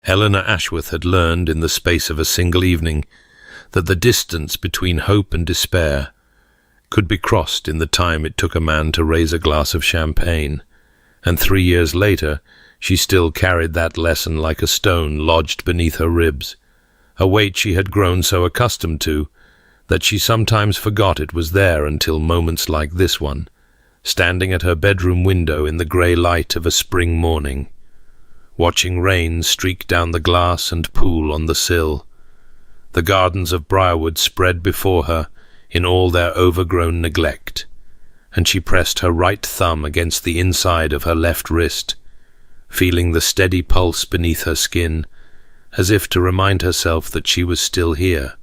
Eleanor Ashworth had learned in the space of a single evening that the distance between hope and despair could be crossed in the time it took a man to raise a glass of champagne, and 3 years later she still carried that lesson like a stone lodged beneath her ribs, a weight she had grown so accustomed to that she sometimes forgot it was there until moments like this one, standing at her bedroom window in the grey light of a spring morning, watching rain streak down the glass and pool on the sill. The gardens of Briarwood spread before her in all their overgrown neglect, and she pressed her right thumb against the inside of her left wrist, feeling the steady pulse beneath her skin, as if to remind herself that she was still here,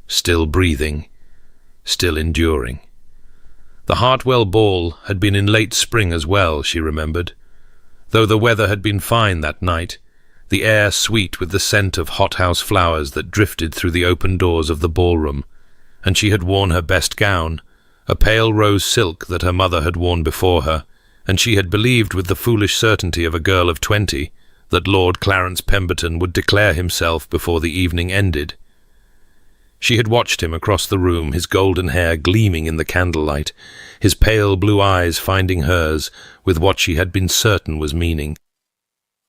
still breathing, still enduring. The Hartwell ball had been in late spring as well, she remembered. Though the weather had been fine that night, the air sweet with the scent of hothouse flowers that drifted through the open doors of the ballroom, and she had worn her best gown, a pale rose silk that her mother had worn before her, and she had believed with the foolish certainty of a girl of 20 that Lord Clarence Pemberton would declare himself before the evening ended. She had watched him across the room, his golden hair gleaming in the candlelight, his pale blue eyes finding hers with what she had been certain was meaning.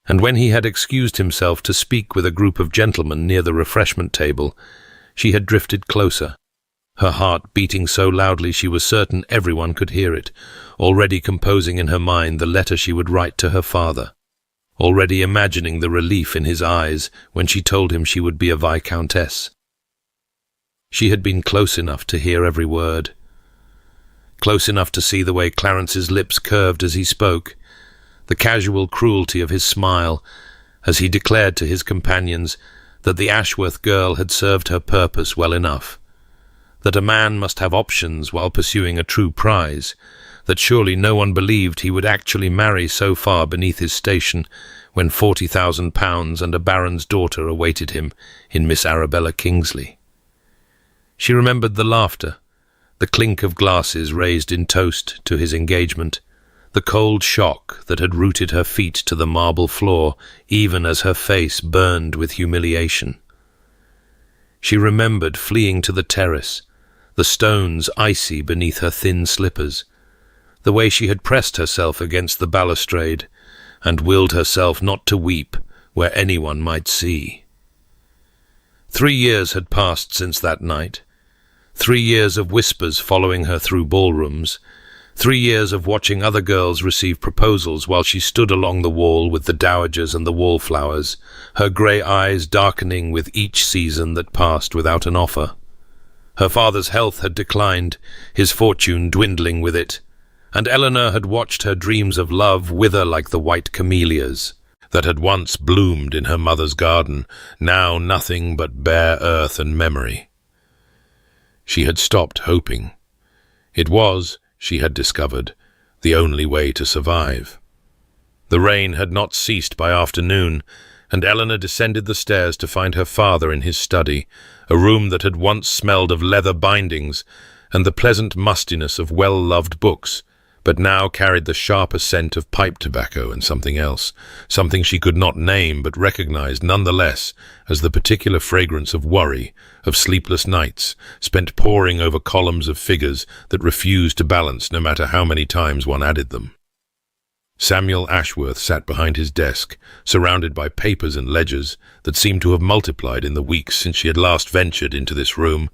And when he had excused himself to speak with a group of gentlemen near the refreshment table, she had drifted closer, her heart beating so loudly she was certain everyone could hear it, already composing in her mind the letter she would write to her father, already imagining the relief in his eyes when she told him she would be a viscountess. She had been close enough to hear every word, close enough to see the way Clarence's lips curved as he spoke, the casual cruelty of his smile as he declared to his companions that the Ashworth girl had served her purpose well enough, that a man must have options while pursuing a true prize, that surely no one believed he would actually marry so far beneath his station when £40,000 and a baron's daughter awaited him in Miss Arabella Kingsley. She remembered the laughter, the clink of glasses raised in toast to his engagement, the cold shock that had rooted her feet to the marble floor even as her face burned with humiliation. She remembered fleeing to the terrace, the stones icy beneath her thin slippers, the way she had pressed herself against the balustrade and willed herself not to weep where anyone might see. 3 years had passed since that night, 3 years of whispers following her through ballrooms, 3 years of watching other girls receive proposals while she stood along the wall with the dowagers and the wallflowers, her grey eyes darkening with each season that passed without an offer. Her father's health had declined, his fortune dwindling with it, and Eleanor had watched her dreams of love wither like the white camellias that had once bloomed in her mother's garden, now nothing but bare earth and memory. She had stopped hoping. It was, she had discovered, the only way to survive. The rain had not ceased by afternoon, and Eleanor descended the stairs to find her father in his study, a room that had once smelled of leather bindings and the pleasant mustiness of well-loved books, but now carried the sharper scent of pipe tobacco and something else, something she could not name but recognized nonetheless as the particular fragrance of worry, of sleepless nights, spent poring over columns of figures that refused to balance no matter how many times one added them. Samuel Ashworth sat behind his desk, surrounded by papers and ledgers that seemed to have multiplied in the weeks since she had last ventured into this room,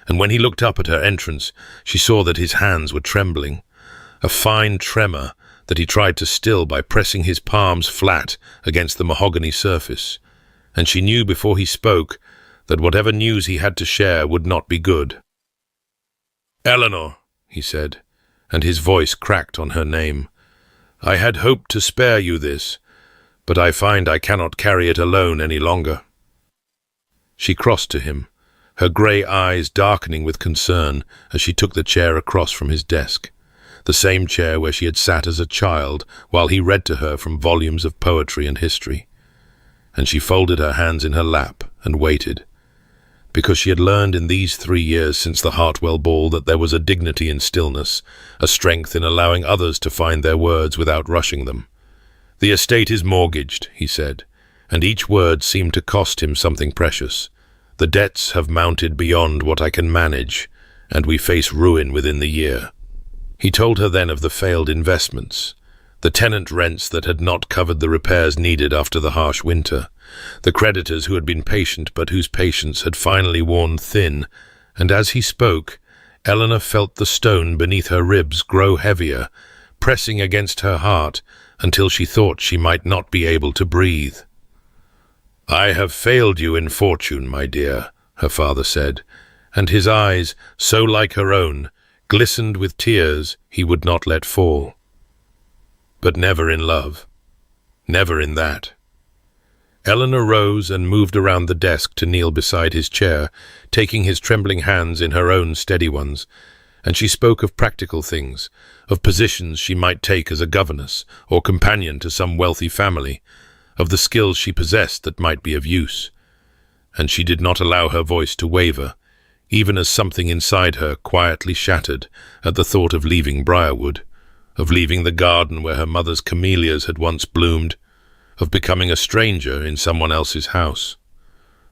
and when he looked up at her entrance, she saw that his hands were trembling, a fine tremor that he tried to still by pressing his palms flat against the mahogany surface, and she knew before he spoke that whatever news he had to share would not be good. "Eleanor," he said, and his voice cracked on her name, "I had hoped to spare you this, but I find I cannot carry it alone any longer." She crossed to him, her grey eyes darkening with concern as she took the chair across from his desk, the same chair where she had sat as a child while he read to her from volumes of poetry and history. And she folded her hands in her lap and waited, because she had learned in these 3 years since the Hartwell ball that there was a dignity in stillness, a strength in allowing others to find their words without rushing them. "The estate is mortgaged," he said, and each word seemed to cost him something precious. "The debts have mounted beyond what I can manage, and we face ruin within the year." He told her then of the failed investments, the tenant rents that had not covered the repairs needed after the harsh winter, the creditors who had been patient but whose patience had finally worn thin, and as he spoke, Eleanor felt the stone beneath her ribs grow heavier, pressing against her heart until she thought she might not be able to breathe. "I have failed you in fortune, my dear," her father said, and his eyes, so like her own, glistened with tears he would not let fall. "But never in love. Never in that." Eleanor rose and moved around the desk to kneel beside his chair, taking his trembling hands in her own steady ones, and she spoke of practical things, of positions she might take as a governess or companion to some wealthy family, of the skills she possessed that might be of use. And she did not allow her voice to waver, even as something inside her quietly shattered at the thought of leaving Briarwood, of leaving the garden where her mother's camellias had once bloomed, of becoming a stranger in someone else's house.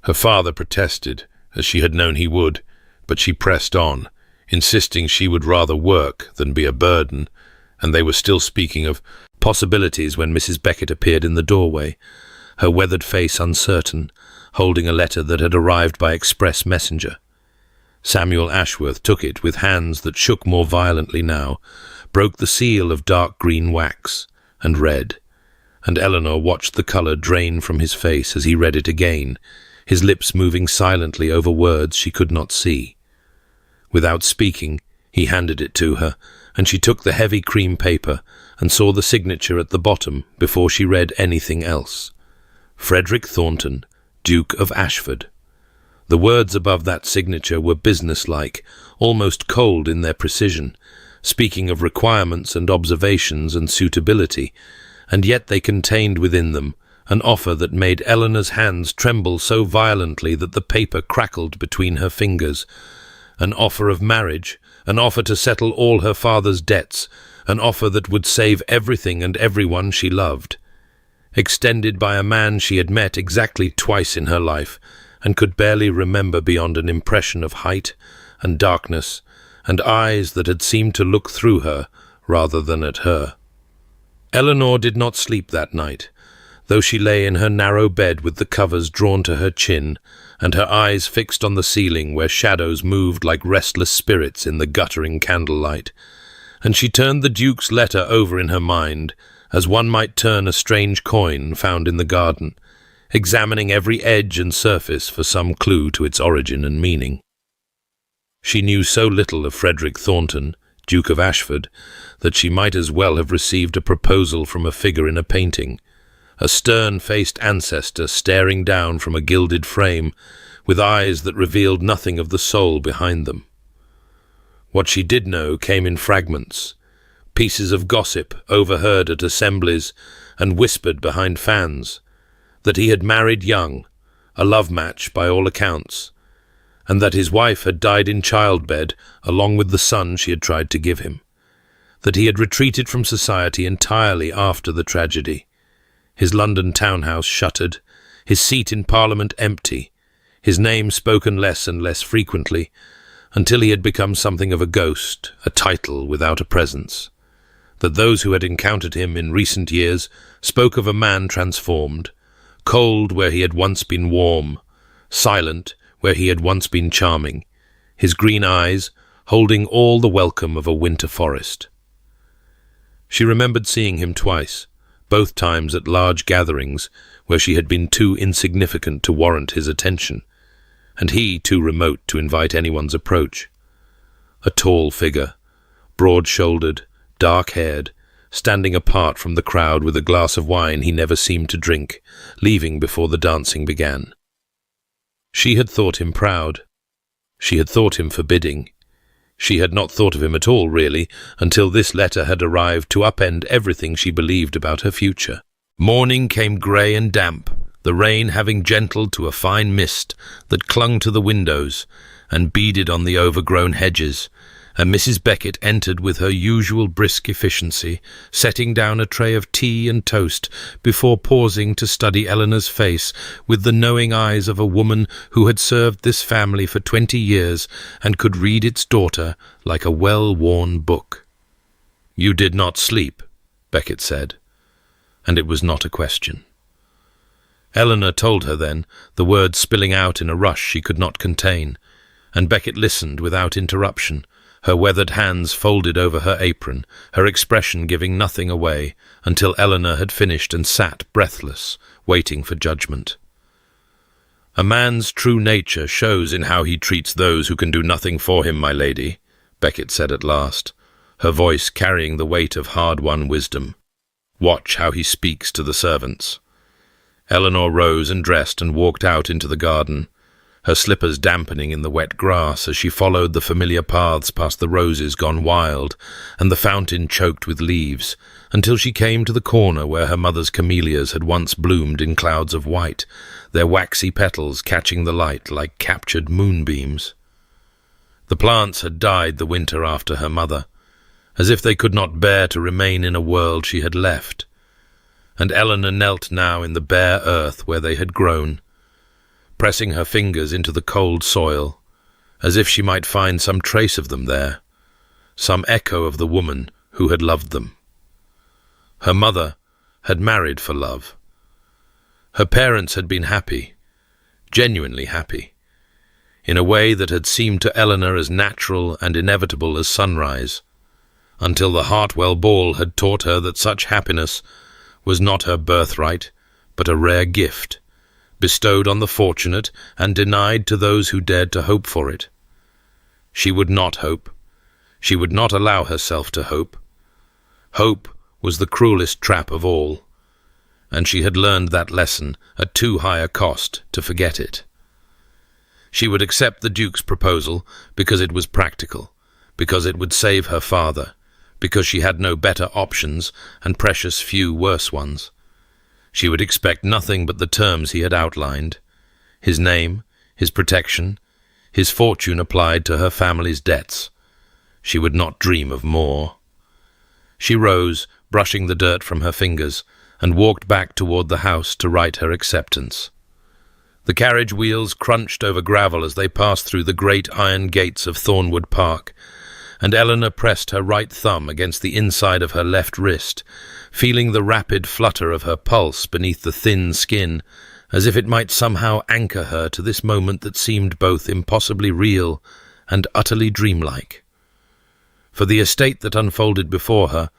Her father protested, as she had known he would, but she pressed on, insisting she would rather work than be a burden, and they were still speaking of possibilities when Mrs. Beckett appeared in the doorway, her weathered face uncertain, holding a letter that had arrived by express messenger. Samuel Ashworth took it with hands that shook more violently now, broke the seal of dark green wax, and read. And Eleanor watched the colour drain from his face as he read it again, his lips moving silently over words she could not see. Without speaking, he handed it to her, and she took the heavy cream paper and saw the signature at the bottom before she read anything else. Frederick Thornton, Duke of Ashford. The words above that signature were businesslike, almost cold in their precision, speaking of requirements and observations and suitability, and yet they contained within them an offer that made Eleanor's hands tremble so violently that the paper crackled between her fingers. An offer of marriage, an offer to settle all her father's debts, an offer that would save everything and everyone she loved. Extended by a man she had met exactly twice in her life, and could barely remember beyond an impression of height and darkness, and eyes that had seemed to look through her rather than at her. Eleanor did not sleep that night, though she lay in her narrow bed with the covers drawn to her chin, and her eyes fixed on the ceiling where shadows moved like restless spirits in the guttering candlelight, and she turned the Duke's letter over in her mind, as one might turn a strange coin found in the garden, examining every edge and surface for some clue to its origin and meaning. She knew so little of Frederick Thornton, Duke of Ashford, that she might as well have received a proposal from a figure in a painting, a stern-faced ancestor staring down from a gilded frame, with eyes that revealed nothing of the soul behind them. What she did know came in fragments, pieces of gossip overheard at assemblies and whispered behind fans, that he had married young, a love match by all accounts, and that his wife had died in childbed along with the son she had tried to give him, that he had retreated from society entirely after the tragedy, his London townhouse shuttered, his seat in Parliament empty, his name spoken less and less frequently, until he had become something of a ghost, a title without a presence, that those who had encountered him in recent years spoke of a man transformed, cold where he had once been warm, silent where he had once been charming, his green eyes holding all the welcome of a winter forest. She remembered seeing him twice, both times at large gatherings where she had been too insignificant to warrant his attention, and he too remote to invite anyone's approach. A tall figure, broad-shouldered, dark-haired, standing apart from the crowd with a glass of wine he never seemed to drink, leaving before the dancing began. She had thought him proud. She had thought him forbidding. She had not thought of him at all, really, until this letter had arrived to upend everything she believed about her future. Morning came grey and damp, the rain having gentled to a fine mist that clung to the windows and beaded on the overgrown hedges, and Mrs. Beckett entered with her usual brisk efficiency, setting down a tray of tea and toast before pausing to study Eleanor's face with the knowing eyes of a woman who had served this family for 20 years and could read its daughter like a well-worn book. "You did not sleep," Beckett said, and it was not a question. Eleanor told her then, the words spilling out in a rush she could not contain, and Beckett listened without interruption, her weathered hands folded over her apron, her expression giving nothing away, until Eleanor had finished and sat breathless, waiting for judgment. "A man's true nature shows in how he treats those who can do nothing for him, my lady," Beckett said at last, her voice carrying the weight of hard-won wisdom. "Watch how he speaks to the servants." Eleanor rose and dressed and walked out into the garden, her slippers dampening in the wet grass as she followed the familiar paths past the roses gone wild and the fountain choked with leaves, until she came to the corner where her mother's camellias had once bloomed in clouds of white, their waxy petals catching the light like captured moonbeams. The plants had died the winter after her mother, as if they could not bear to remain in a world she had left, and Eleanor knelt now in the bare earth where they had grown, pressing her fingers into the cold soil, as if she might find some trace of them there, some echo of the woman who had loved them. Her mother had married for love. Her parents had been happy, genuinely happy, in a way that had seemed to Eleanor as natural and inevitable as sunrise, until the Hartwell ball had taught her that such happiness was not her birthright, but a rare gift, bestowed on the fortunate and denied to those who dared to hope for it. She would not hope. She would not allow herself to hope. Hope was the cruelest trap of all, and she had learned that lesson at too high a cost to forget it. She would accept the Duke's proposal because it was practical, because it would save her father, because she had no better options and precious few worse ones. She would expect nothing but the terms he had outlined: his name, his protection, his fortune applied to her family's debts. She would not dream of more. She rose, brushing the dirt from her fingers, and walked back toward the house to write her acceptance. The carriage wheels crunched over gravel as they passed through the great iron gates of Thornwood Park, and Eleanor pressed her right thumb against the inside of her left wrist, feeling the rapid flutter of her pulse beneath the thin skin, as if it might somehow anchor her to this moment that seemed both impossibly real and utterly dreamlike. For the estate that unfolded before her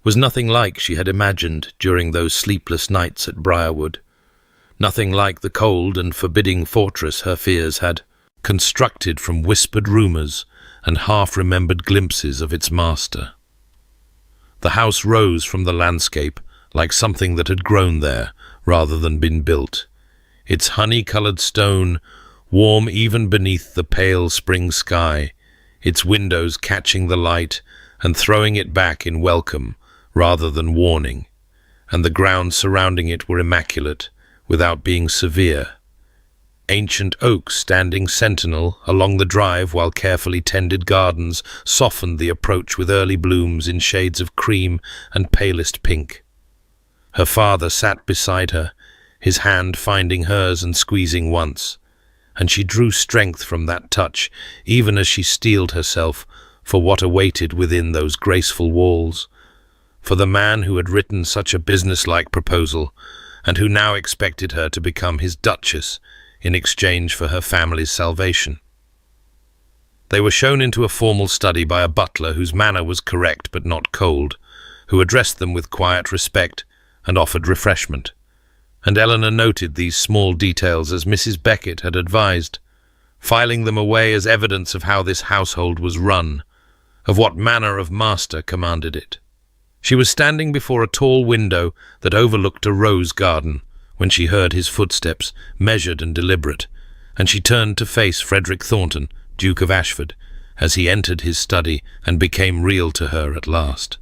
was nothing like she had imagined during those sleepless nights at Briarwood, nothing like the cold and forbidding fortress her fears had constructed from whispered rumours and half-remembered glimpses of its master. The house rose from the landscape like something that had grown there rather than been built, its honey-coloured stone warm even beneath the pale spring sky, its windows catching the light and throwing it back in welcome rather than warning, and the grounds surrounding it were immaculate without being severe. Ancient oaks standing sentinel along the drive while carefully tended gardens softened the approach with early blooms in shades of cream and palest pink. Her father sat beside her, his hand finding hers and squeezing once, and she drew strength from that touch even as she steeled herself for what awaited within those graceful walls, for the man who had written such a businesslike proposal and who now expected her to become his duchess in exchange for her family's salvation. They were shown into a formal study by a butler whose manner was correct but not cold, who addressed them with quiet respect and offered refreshment, and Eleanor noted these small details as Mrs. Beckett had advised, filing them away as evidence of how this household was run, of what manner of master commanded it. She was standing before a tall window that overlooked a rose garden when she heard his footsteps, measured and deliberate, and she turned to face Frederick Thornton, Duke of Ashford, as he entered his study and became real to her at last.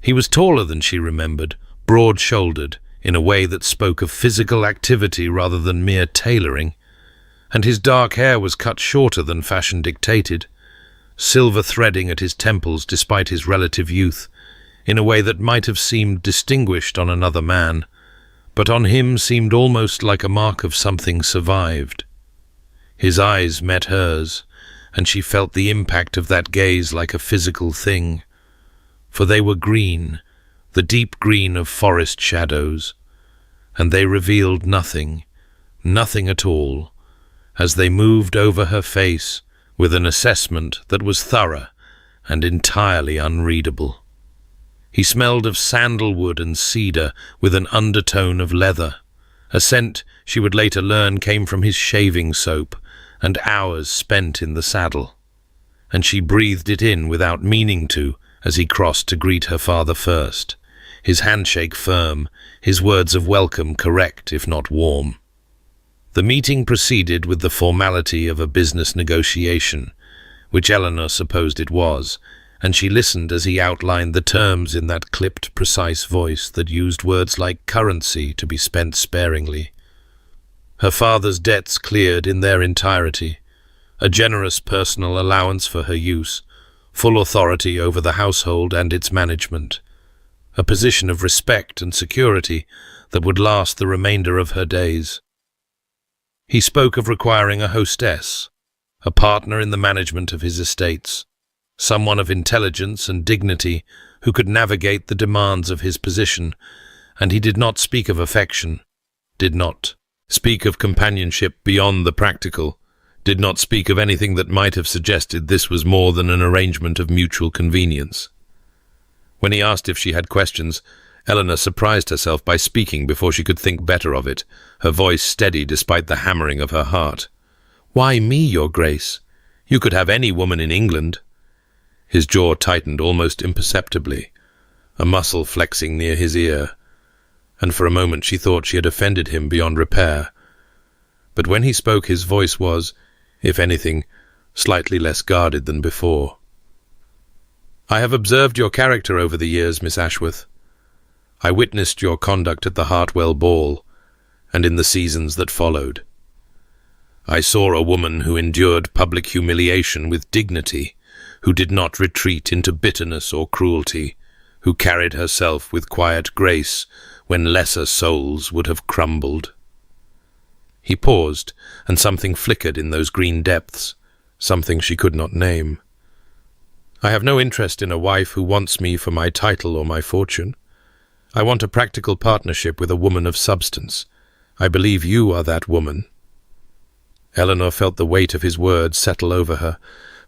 He was taller than she remembered, broad-shouldered, in a way that spoke of physical activity rather than mere tailoring, and his dark hair was cut shorter than fashion dictated, silver threading at his temples despite his relative youth, in a way that might have seemed distinguished on another man, but on him seemed almost like a mark of something survived. His eyes met hers, and she felt the impact of that gaze like a physical thing, for they were green, the deep green of forest shadows, and they revealed nothing, nothing at all, as they moved over her face with an assessment that was thorough and entirely unreadable. He smelled of sandalwood and cedar with an undertone of leather, a scent she would later learn came from his shaving soap and hours spent in the saddle, and she breathed it in without meaning to as he crossed to greet her father first, his handshake firm, his words of welcome correct if not warm. The meeting proceeded with the formality of a business negotiation, which Eleanor supposed it was, and she listened as he outlined the terms in that clipped, precise voice that used words like currency to be spent sparingly. Her father's debts cleared in their entirety, a generous personal allowance for her use, full authority over the household and its management, a position of respect and security that would last the remainder of her days. He spoke of requiring a hostess, a partner in the management of his estates, someone of intelligence and dignity who could navigate the demands of his position, and he did not speak of affection, did not speak of companionship beyond the practical, did not speak of anything that might have suggested this was more than an arrangement of mutual convenience. When he asked if she had questions, Eleanor surprised herself by speaking before she could think better of it, her voice steady despite the hammering of her heart. "Why me, Your Grace? You could have any woman in England." His jaw tightened almost imperceptibly, a muscle flexing near his ear, and for a moment she thought she had offended him beyond repair. But when he spoke, his voice was, if anything, slightly less guarded than before. "I have observed your character over the years, Miss Ashworth. I witnessed your conduct at the Hartwell ball, and in the seasons that followed. I saw a woman who endured public humiliation with dignity, who did not retreat into bitterness or cruelty, who carried herself with quiet grace when lesser souls would have crumbled." He paused, and something flickered in those green depths, something she could not name. "I have no interest in a wife who wants me for my title or my fortune. I want a practical partnership with a woman of substance. I believe you are that woman." Eleanor felt the weight of his words settle over her,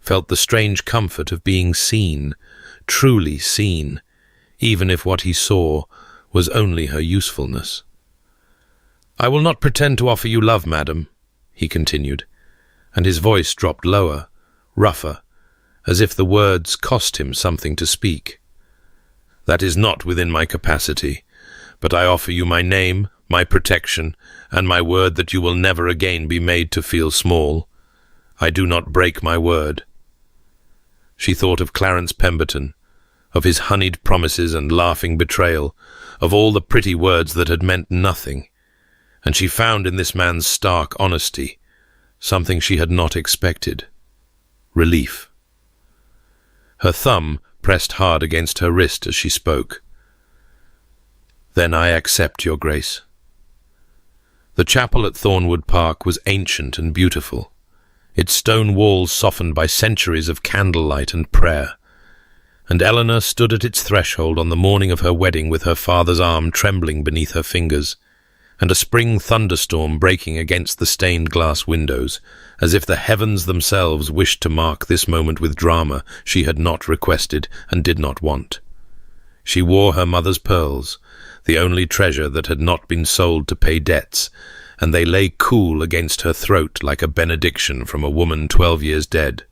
felt the strange comfort of being seen, truly seen, even if what he saw was only her usefulness. "I will not pretend to offer you love, madam," he continued, and his voice dropped lower, rougher, as if the words cost him something to speak. "That is not within my capacity, but I offer you my name, my protection, and my word that you will never again be made to feel small. I do not break my word." She thought of Clarence Pemberton, of his honeyed promises and laughing betrayal, of all the pretty words that had meant nothing, and she found in this man's stark honesty something she had not expected: relief. Her thumb pressed hard against her wrist as she spoke. "Then I accept, Your Grace." The chapel at Thornwood Park was ancient and beautiful, its stone walls softened by centuries of candlelight and prayer, and Eleanor stood at its threshold on the morning of her wedding with her father's arm trembling beneath her fingers, and a spring thunderstorm breaking against the stained glass windows, as if the heavens themselves wished to mark this moment with drama she had not requested and did not want. She wore her mother's pearls, the only treasure that had not been sold to pay debts, and they lay cool against her throat like a benediction from a woman 12 years dead,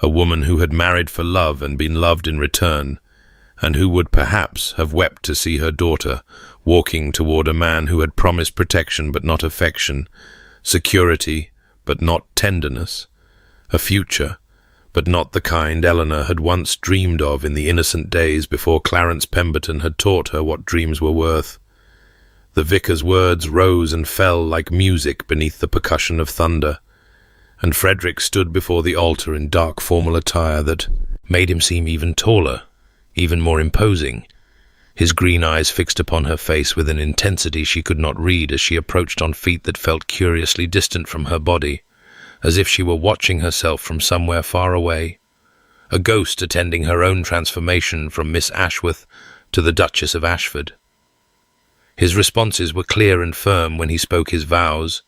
a woman who had married for love and been loved in return, and who would perhaps have wept to see her daughter walking toward a man who had promised protection but not affection, security but not tenderness, a future but not the kind Eleanor had once dreamed of in the innocent days before Clarence Pemberton had taught her what dreams were worth. The vicar's words rose and fell like music beneath the percussion of thunder, and Frederick stood before the altar in dark formal attire that made him seem even taller, even more imposing, his green eyes fixed upon her face with an intensity she could not read as she approached on feet that felt curiously distant from her body, as if she were watching herself from somewhere far away, a ghost attending her own transformation from Miss Ashworth to the Duchess of Ashford. His responses were clear and firm when he spoke his vows,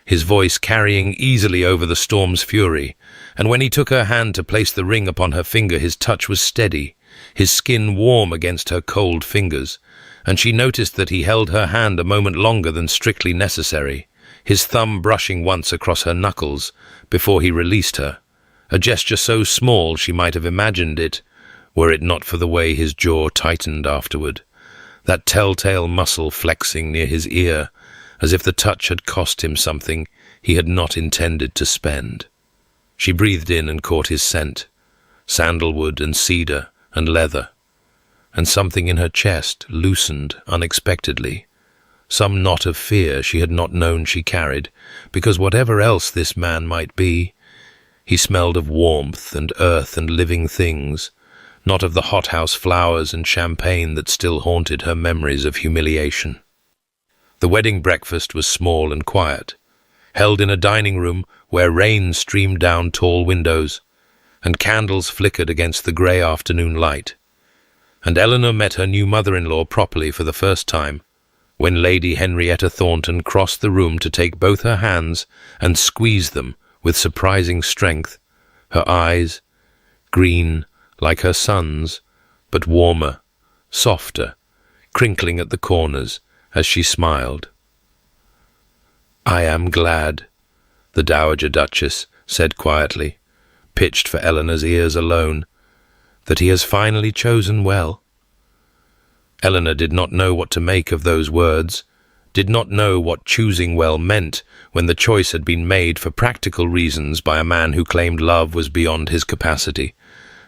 his voice carrying easily over the storm's fury, and when he took her hand to place the ring upon her finger, his touch was steady, his skin warm against her cold fingers, and she noticed that he held her hand a moment longer than strictly necessary, his thumb brushing once across her knuckles before he released her, a gesture so small she might have imagined it, were it not for the way his jaw tightened afterward, that telltale muscle flexing near his ear, as if the touch had cost him something he had not intended to spend. She breathed in and caught his scent, sandalwood and cedar and leather, and something in her chest loosened unexpectedly, some knot of fear she had not known she carried, because whatever else this man might be, he smelled of warmth and earth and living things, not of the hothouse flowers and champagne that still haunted her memories of humiliation. The wedding breakfast was small and quiet, held in a dining room where rain streamed down tall windows, and candles flickered against the grey afternoon light. And Eleanor met her new mother-in-law properly for the first time, when Lady Henrietta Thornton crossed the room to take both her hands and squeeze them with surprising strength, her eyes, green like her son's, but warmer, softer, crinkling at the corners as she smiled. "I am glad," the Dowager Duchess said quietly, pitched for Eleanor's ears alone, "that he has finally chosen well." Eleanor did not know what to make of those words, did not know what choosing well meant when the choice had been made for practical reasons by a man who claimed love was beyond his capacity,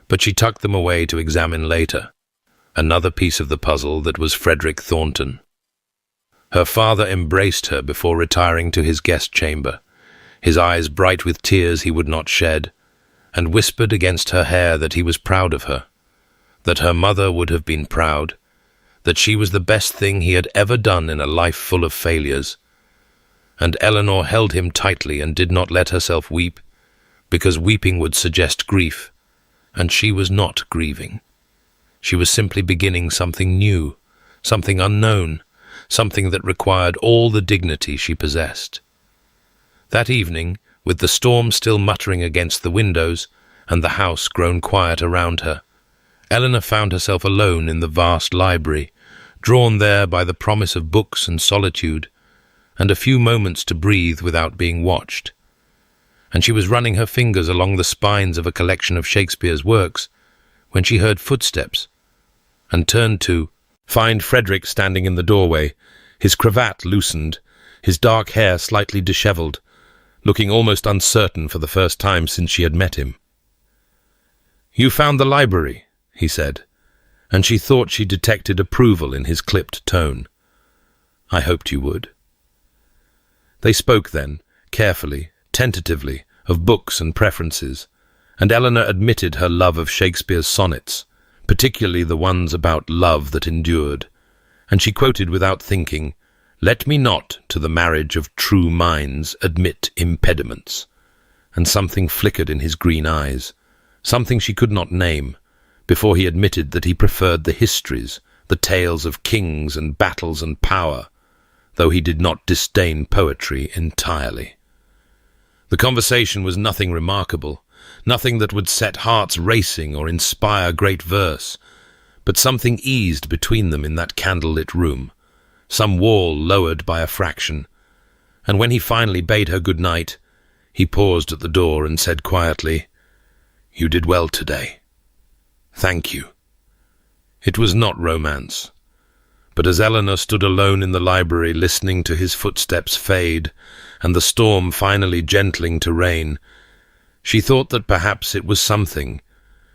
but she tucked them away to examine later. Another piece of the puzzle that was Frederick Thornton. Her father embraced her before retiring to his guest chamber, his eyes bright with tears he would not shed, and whispered against her hair that he was proud of her, that her mother would have been proud, that she was the best thing he had ever done in a life full of failures. And Eleanor held him tightly and did not let herself weep, because weeping would suggest grief, and she was not grieving. She was simply beginning something new, something unknown, something that required all the dignity she possessed. That evening, with the storm still muttering against the windows and the house grown quiet around her, Eleanor found herself alone in the vast library, drawn there by the promise of books and solitude, and a few moments to breathe without being watched. And she was running her fingers along the spines of a collection of Shakespeare's works when she heard footsteps, and turned to find Frederick standing in the doorway, his cravat loosened, his dark hair slightly dishevelled, looking almost uncertain for the first time since she had met him. "You found the library," he said, and she thought she detected approval in his clipped tone. "I hoped you would." They spoke then, carefully, tentatively, of books and preferences, and Eleanor admitted her love of Shakespeare's sonnets, particularly the ones about love that endured, and she quoted without thinking, "Let me not to the marriage of true minds admit impediments," and something flickered in his green eyes, something she could not name, before he admitted that he preferred the histories, the tales of kings and battles and power, though he did not disdain poetry entirely. The conversation was nothing remarkable, nothing that would set hearts racing or inspire great verse, but something eased between them in that candle-lit room, some wall lowered by a fraction, and when he finally bade her good night, he paused at the door and said quietly, "You did well today. Thank you." It was not romance, but as Eleanor stood alone in the library listening to his footsteps fade and the storm finally gentling to rain, she thought that perhaps it was something,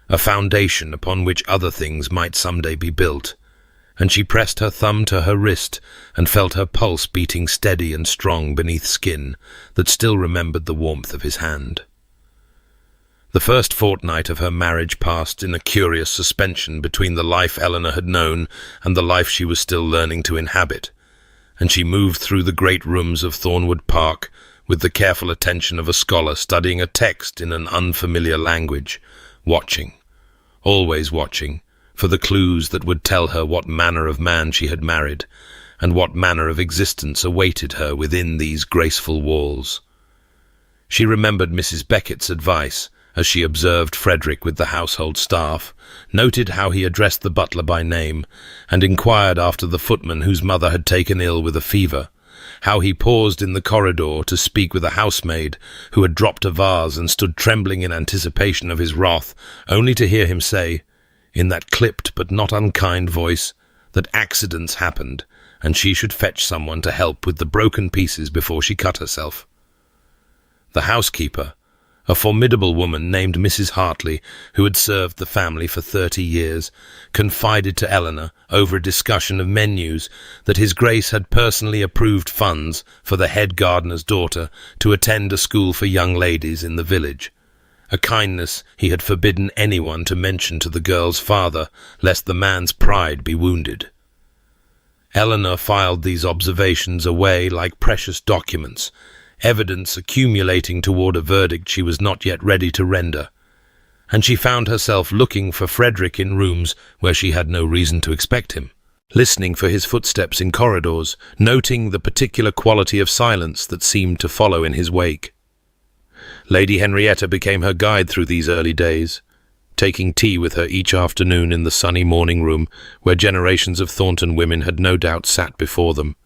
a foundation upon which other things might someday be built, and she pressed her thumb to her wrist and felt her pulse beating steady and strong beneath skin that still remembered the warmth of his hand. The first fortnight of her marriage passed in a curious suspension between the life Eleanor had known and the life she was still learning to inhabit, and she moved through the great rooms of Thornwood Park with the careful attention of a scholar studying a text in an unfamiliar language, watching, always watching, for the clues that would tell her what manner of man she had married, and what manner of existence awaited her within these graceful walls. She remembered Mrs. Beckett's advice, as she observed Frederick with the household staff, noted how he addressed the butler by name, and inquired after the footman whose mother had taken ill with a fever, how he paused in the corridor to speak with a housemaid who had dropped a vase and stood trembling in anticipation of his wrath, only to hear him say, in that clipped but not unkind voice, that accidents happened, and she should fetch someone to help with the broken pieces before she cut herself. The housekeeper, a formidable woman named Mrs. Hartley, who had served the family for 30 years, confided to Eleanor, over a discussion of menus, that His Grace had personally approved funds for the head gardener's daughter to attend a school for young ladies in the village, a kindness he had forbidden anyone to mention to the girl's father, lest the man's pride be wounded. Eleanor filed these observations away like precious documents, evidence accumulating toward a verdict she was not yet ready to render, and she found herself looking for Frederick in rooms where she had no reason to expect him, listening for his footsteps in corridors, noting the particular quality of silence that seemed to follow in his wake. Lady Henrietta became her guide through these early days, taking tea with her each afternoon in the sunny morning room where generations of Thornton women had no doubt sat before them.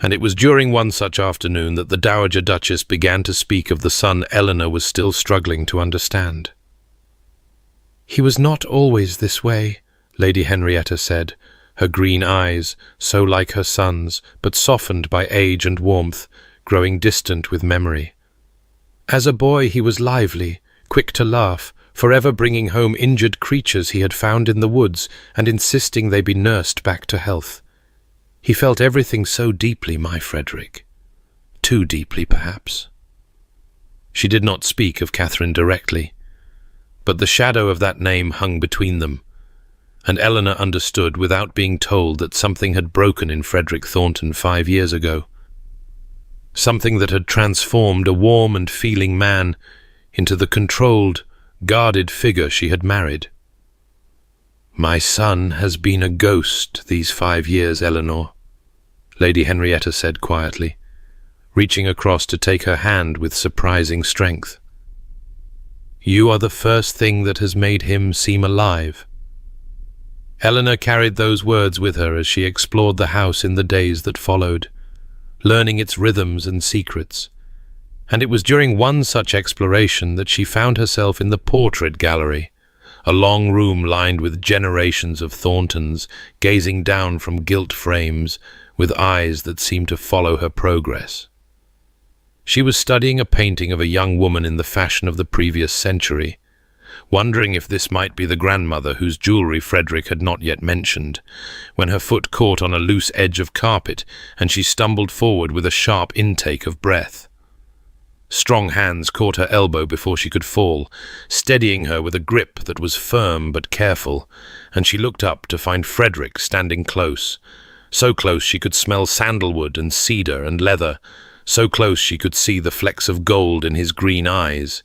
And it was during one such afternoon that the Dowager Duchess began to speak of the son Eleanor was still struggling to understand. "He was not always this way," Lady Henrietta said, her green eyes, so like her son's, but softened by age and warmth, growing distant with memory. "As a boy he was lively, quick to laugh, forever bringing home injured creatures he had found in the woods and insisting they be nursed back to health. He felt everything so deeply, my Frederick. Too deeply, perhaps." She did not speak of Catherine directly, but the shadow of that name hung between them, and Eleanor understood without being told that something had broken in Frederick Thornton 5 years ago. Something that had transformed a warm and feeling man into the controlled, guarded figure she had married. "My son has been a ghost these 5 years, Eleanor," Lady Henrietta said quietly, reaching across to take her hand with surprising strength. "You are the first thing that has made him seem alive." Eleanor carried those words with her as she explored the house in the days that followed, learning its rhythms and secrets, and it was during one such exploration that she found herself in the portrait gallery, a long room lined with generations of Thorntons gazing down from gilt frames with eyes that seemed to follow her progress. She was studying a painting of a young woman in the fashion of the previous century, wondering if this might be the grandmother whose jewellery Frederick had not yet mentioned, when her foot caught on a loose edge of carpet and she stumbled forward with a sharp intake of breath. Strong hands caught her elbow before she could fall, steadying her with a grip that was firm but careful, and she looked up to find Frederick standing close, so close she could smell sandalwood and cedar and leather, so close she could see the flecks of gold in his green eyes.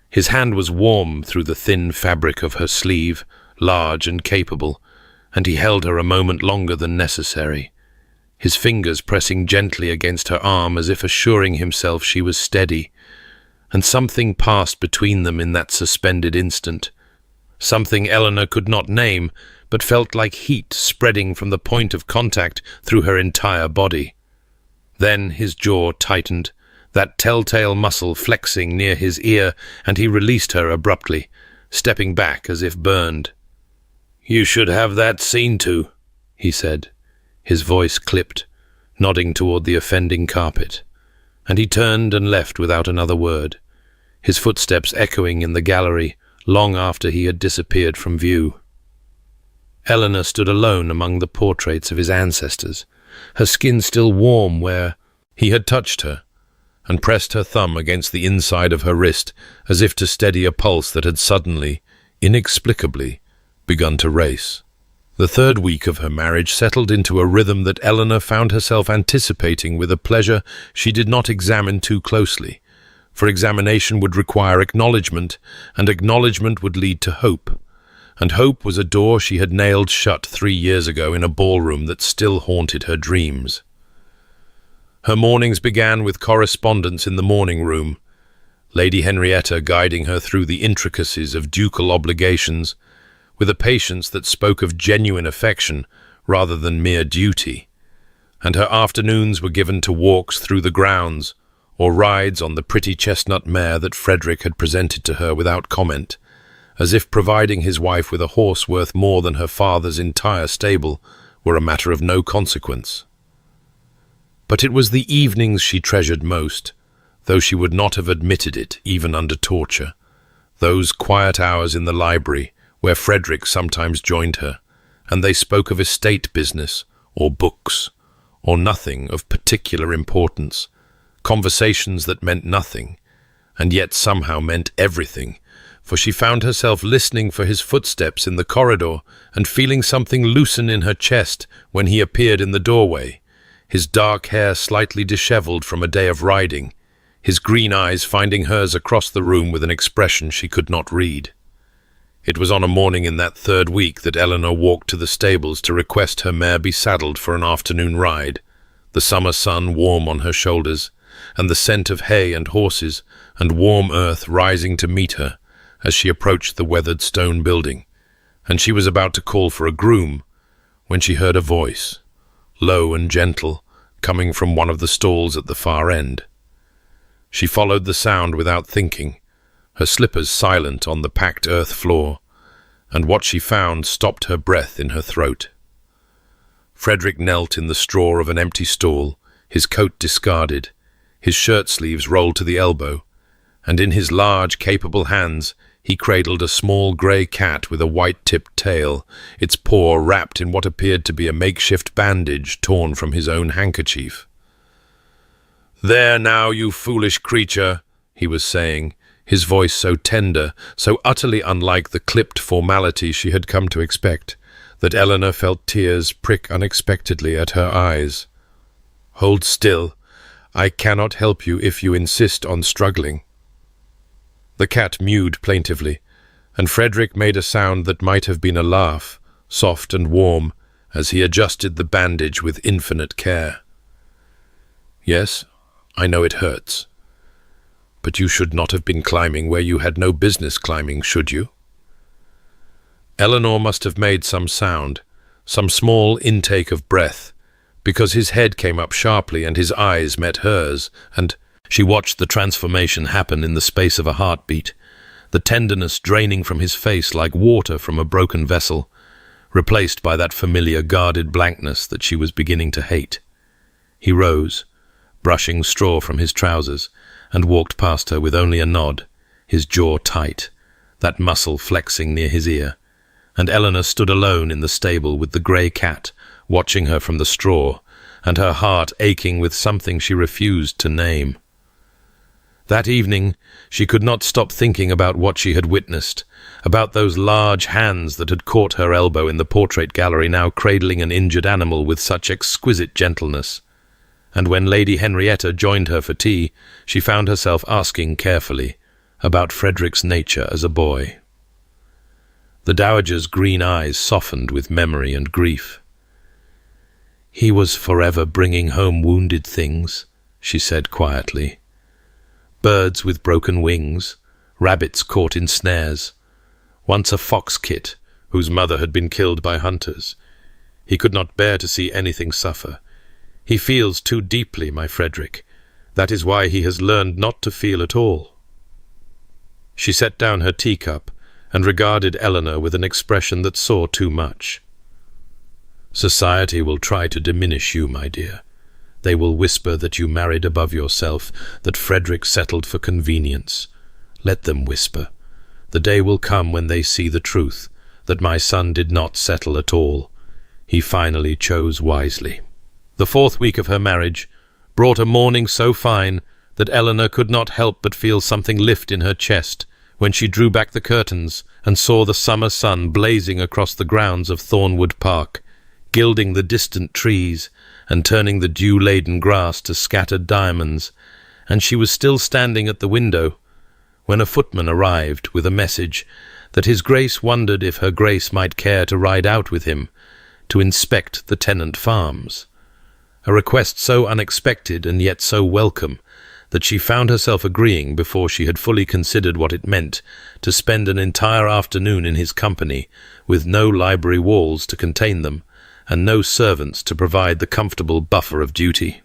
His hand was warm through the thin fabric of her sleeve, large and capable, and he held her a moment longer than necessary, his fingers pressing gently against her arm as if assuring himself she was steady. And something passed between them in that suspended instant, something Eleanor could not name, but felt like heat spreading from the point of contact through her entire body. Then his jaw tightened, that telltale muscle flexing near his ear, and he released her abruptly, stepping back as if burned. "You should have that seen to," he said, his voice clipped, nodding toward the offending carpet, and he turned and left without another word, his footsteps echoing in the gallery long after he had disappeared from view. Eleanor stood alone among the portraits of his ancestors, her skin still warm where he had touched her, and pressed her thumb against the inside of her wrist as if to steady a pulse that had suddenly, inexplicably, begun to race. The third week of her marriage settled into a rhythm that Eleanor found herself anticipating with a pleasure she did not examine too closely, for examination would require acknowledgement, and acknowledgement would lead to hope. And hope was a door she had nailed shut 3 years ago in a ballroom that still haunted her dreams. Her mornings began with correspondence in the morning room, Lady Henrietta guiding her through the intricacies of ducal obligations, with a patience that spoke of genuine affection rather than mere duty, and her afternoons were given to walks through the grounds, or rides on the pretty chestnut mare that Frederick had presented to her without comment, as if providing his wife with a horse worth more than her father's entire stable were a matter of no consequence. But it was the evenings she treasured most, though she would not have admitted it even under torture, those quiet hours in the library where Frederick sometimes joined her, and they spoke of estate business, or books, or nothing of particular importance, conversations that meant nothing, and yet somehow meant everything, for she found herself listening for his footsteps in the corridor and feeling something loosen in her chest when he appeared in the doorway, his dark hair slightly dishevelled from a day of riding, his green eyes finding hers across the room with an expression she could not read. It was on a morning in that third week that Eleanor walked to the stables to request her mare be saddled for an afternoon ride, the summer sun warm on her shoulders, and the scent of hay and horses and warm earth rising to meet her as she approached the weathered stone building, and she was about to call for a groom when she heard a voice, low and gentle, coming from one of the stalls at the far end. She followed the sound without thinking, her slippers silent on the packed earth floor, and what she found stopped her breath in her throat. Frederick knelt in the straw of an empty stall, his coat discarded, his shirt sleeves rolled to the elbow, and in his large, capable hands he cradled a small grey cat with a white-tipped tail, its paw wrapped in what appeared to be a makeshift bandage torn from his own handkerchief. "There now, you foolish creature," he was saying, his voice so tender, so utterly unlike the clipped formality she had come to expect, that Eleanor felt tears prick unexpectedly at her eyes. "Hold still. I cannot help you if you insist on struggling." The cat mewed plaintively, and Frederick made a sound that might have been a laugh, soft and warm, as he adjusted the bandage with infinite care. "Yes, I know it hurts. But you should not have been climbing where you had no business climbing, should you?" Eleanor must have made some sound, some small intake of breath, because his head came up sharply and his eyes met hers, and she watched the transformation happen in the space of a heartbeat, the tenderness draining from his face like water from a broken vessel, replaced by that familiar guarded blankness that she was beginning to hate. He rose, brushing straw from his trousers, and walked past her with only a nod, his jaw tight, that muscle flexing near his ear, and Eleanor stood alone in the stable with the grey cat, watching her from the straw, and her heart aching with something she refused to name. That evening, she could not stop thinking about what she had witnessed, about those large hands that had caught her elbow in the portrait gallery now cradling an injured animal with such exquisite gentleness. And when Lady Henrietta joined her for tea, she found herself asking carefully about Frederick's nature as a boy. The dowager's green eyes softened with memory and grief. "He was forever bringing home wounded things," she said quietly. "Birds with broken wings, rabbits caught in snares, once a fox kit whose mother had been killed by hunters. He could not bear to see anything suffer. He feels too deeply, my Frederick. That is why he has learned not to feel at all." She set down her teacup and regarded Eleanor with an expression that saw too much. "Society will try to diminish you, my dear. They will whisper that you married above yourself, that Frederick settled for convenience. Let them whisper. The day will come when they see the truth, that my son did not settle at all. He finally chose wisely. The 4th week of her marriage brought a morning so fine that Eleanor could not help but feel something lift in her chest when she drew back the curtains and saw the summer sun blazing across the grounds of Thornwood Park, gilding the distant trees and turning the dew-laden grass to scattered diamonds, and she was still standing at the window when a footman arrived with a message that His Grace wondered if Her Grace might care to ride out with him to inspect the tenant farms. A request so unexpected and yet so welcome that she found herself agreeing before she had fully considered what it meant to spend an entire afternoon in his company with no library walls to contain them and no servants to provide the comfortable buffer of duty.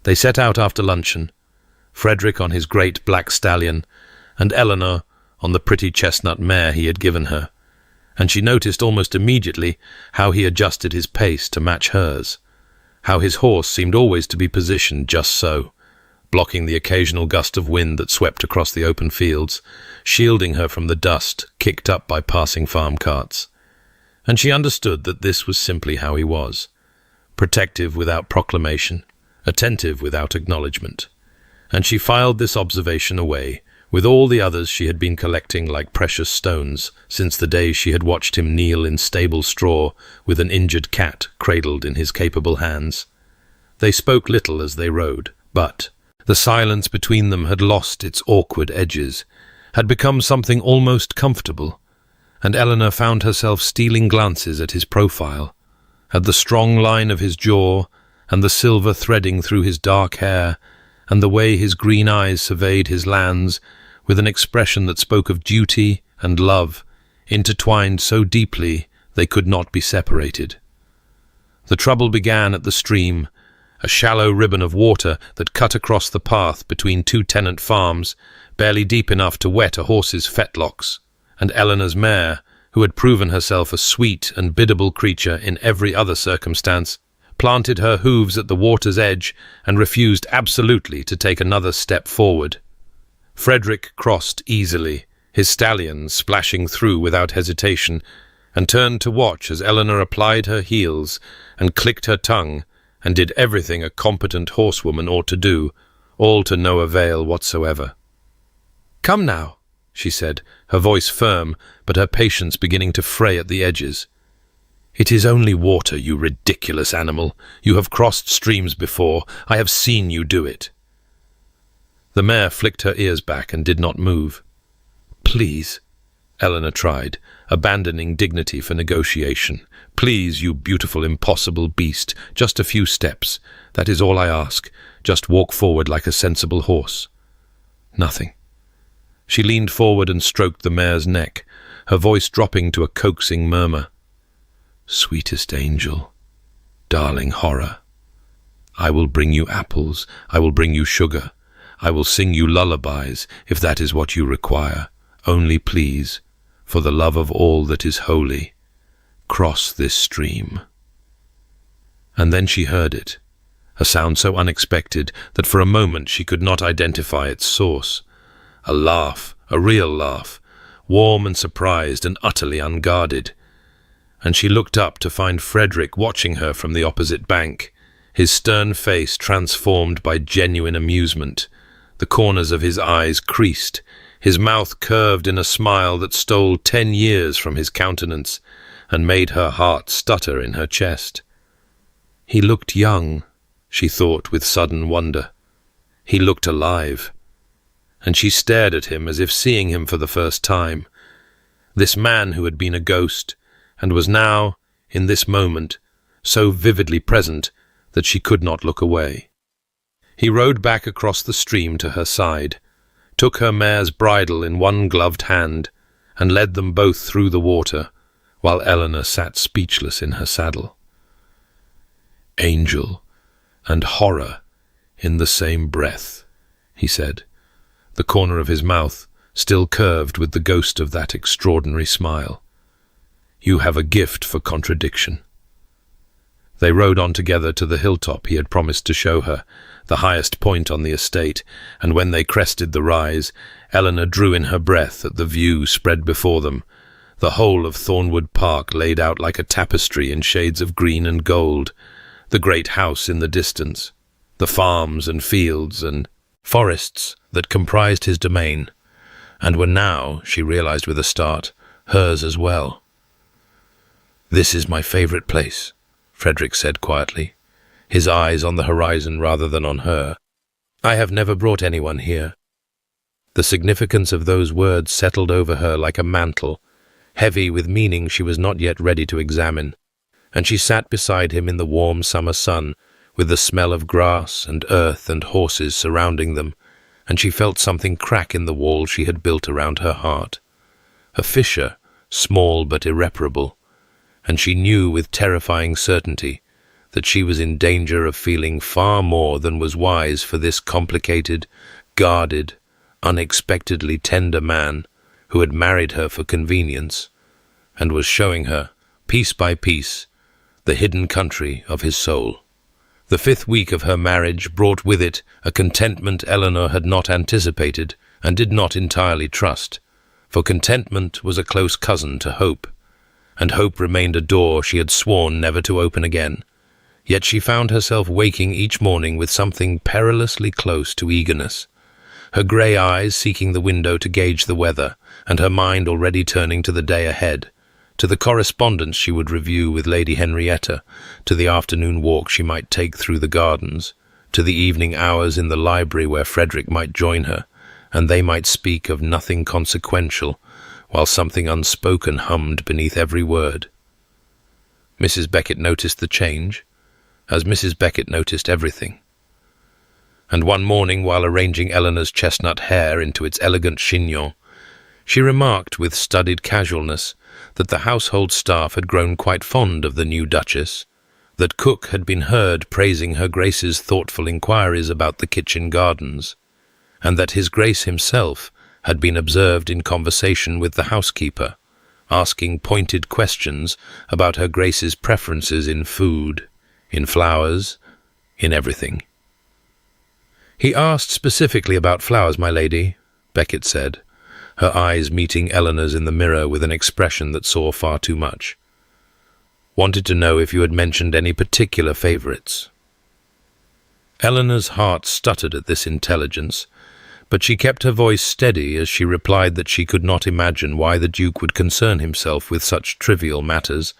They set out after luncheon, Frederick on his great black stallion and Eleanor on the pretty chestnut mare he had given her, and she noticed almost immediately how he adjusted his pace to match hers, how his horse seemed always to be positioned just so, blocking the occasional gust of wind that swept across the open fields, shielding her from the dust kicked up by passing farm carts. And she understood that this was simply how he was, protective without proclamation, attentive without acknowledgement. And she filed this observation away, with all the others she had been collecting like precious stones since the day she had watched him kneel in stable straw with an injured cat cradled in his capable hands. They spoke little as they rode, but the silence between them had lost its awkward edges, had become something almost comfortable, and Eleanor found herself stealing glances at his profile, at the strong line of his jaw and the silver threading through his dark hair, and the way his green eyes surveyed his lands with an expression that spoke of duty and love, intertwined so deeply they could not be separated. The trouble began at the stream, a shallow ribbon of water that cut across the path between 2 tenant farms, barely deep enough to wet a horse's fetlocks, and Eleanor's mare, who had proven herself a sweet and biddable creature in every other circumstance, planted her hooves at the water's edge and refused absolutely to take another step forward. Frederick crossed easily, his stallion splashing through without hesitation, and turned to watch as Eleanor applied her heels and clicked her tongue and did everything a competent horsewoman ought to do, all to no avail whatsoever. "Come now," she said, her voice firm, but her patience beginning to fray at the edges. "It is only water, you ridiculous animal. You have crossed streams before. I have seen you do it." The mare flicked her ears back and did not move. "Please," Eleanor tried, abandoning dignity for negotiation. "Please, you beautiful, impossible beast, just a few steps. That is all I ask. Just walk forward like a sensible horse." Nothing. She leaned forward and stroked the mare's neck, her voice dropping to a coaxing murmur. "Sweetest angel, darling horror, I will bring you apples, I will bring you sugar, I will sing you lullabies, if that is what you require. Only please, for the love of all that is holy, cross this stream." And then she heard it, a sound so unexpected that for a moment she could not identify its source. A laugh, a real laugh, warm and surprised and utterly unguarded. And she looked up to find Frederick watching her from the opposite bank, his stern face transformed by genuine amusement, the corners of his eyes creased, his mouth curved in a smile that stole 10 years from his countenance and made her heart stutter in her chest. He looked young, she thought with sudden wonder. He looked alive. And she stared at him as if seeing him for the first time. This man who had been a ghost, and was now, in this moment, so vividly present that she could not look away. He rode back across the stream to her side, took her mare's bridle in one gloved hand, and led them both through the water, while Eleanor sat speechless in her saddle. "Angel and horror in the same breath," he said, the corner of his mouth still curved with the ghost of that extraordinary smile. "You have a gift for contradiction." They rode on together to the hilltop he had promised to show her, the highest point on the estate, and when they crested the rise, Eleanor drew in her breath at the view spread before them, the whole of Thornwood Park laid out like a tapestry in shades of green and gold, the great house in the distance, the farms and fields and forests that comprised his domain, and were now, she realized with a start, hers as well. "This is my favorite place," Frederick said quietly, his eyes on the horizon rather than on her. "I have never brought anyone here." The significance of those words settled over her like a mantle, heavy with meaning she was not yet ready to examine, and she sat beside him in the warm summer sun, with the smell of grass and earth and horses surrounding them, and she felt something crack in the wall she had built around her heart. A fissure, small but irreparable, and she knew with terrifying certainty that she was in danger of feeling far more than was wise for this complicated, guarded, unexpectedly tender man who had married her for convenience and was showing her, piece by piece, the hidden country of his soul. The 5th week of her marriage brought with it a contentment Eleanor had not anticipated and did not entirely trust, for contentment was a close cousin to hope, and hope remained a door she had sworn never to open again. Yet she found herself waking each morning with something perilously close to eagerness, her grey eyes seeking the window to gauge the weather, and her mind already turning to the day ahead, to the correspondence she would review with Lady Henrietta, to the afternoon walk she might take through the gardens, to the evening hours in the library where Frederick might join her, and they might speak of nothing consequential, while something unspoken hummed beneath every word. Mrs. Beckett noticed the change, as Mrs. Beckett noticed everything. And one morning, while arranging Eleanor's chestnut hair into its elegant chignon, she remarked with studied casualness that the household staff had grown quite fond of the new Duchess, that cook had been heard praising Her Grace's thoughtful inquiries about the kitchen gardens, and that His Grace himself had been observed in conversation with the housekeeper, asking pointed questions about Her Grace's preferences in food, in flowers, in everything. "He asked specifically about flowers, my lady," Beckett said, her eyes meeting Eleanor's in the mirror with an expression that saw far too much. "Wanted to know if you had mentioned any particular favourites." Eleanor's heart stuttered at this intelligence, but she kept her voice steady as she replied that she could not imagine why the Duke would concern himself with such trivial matters,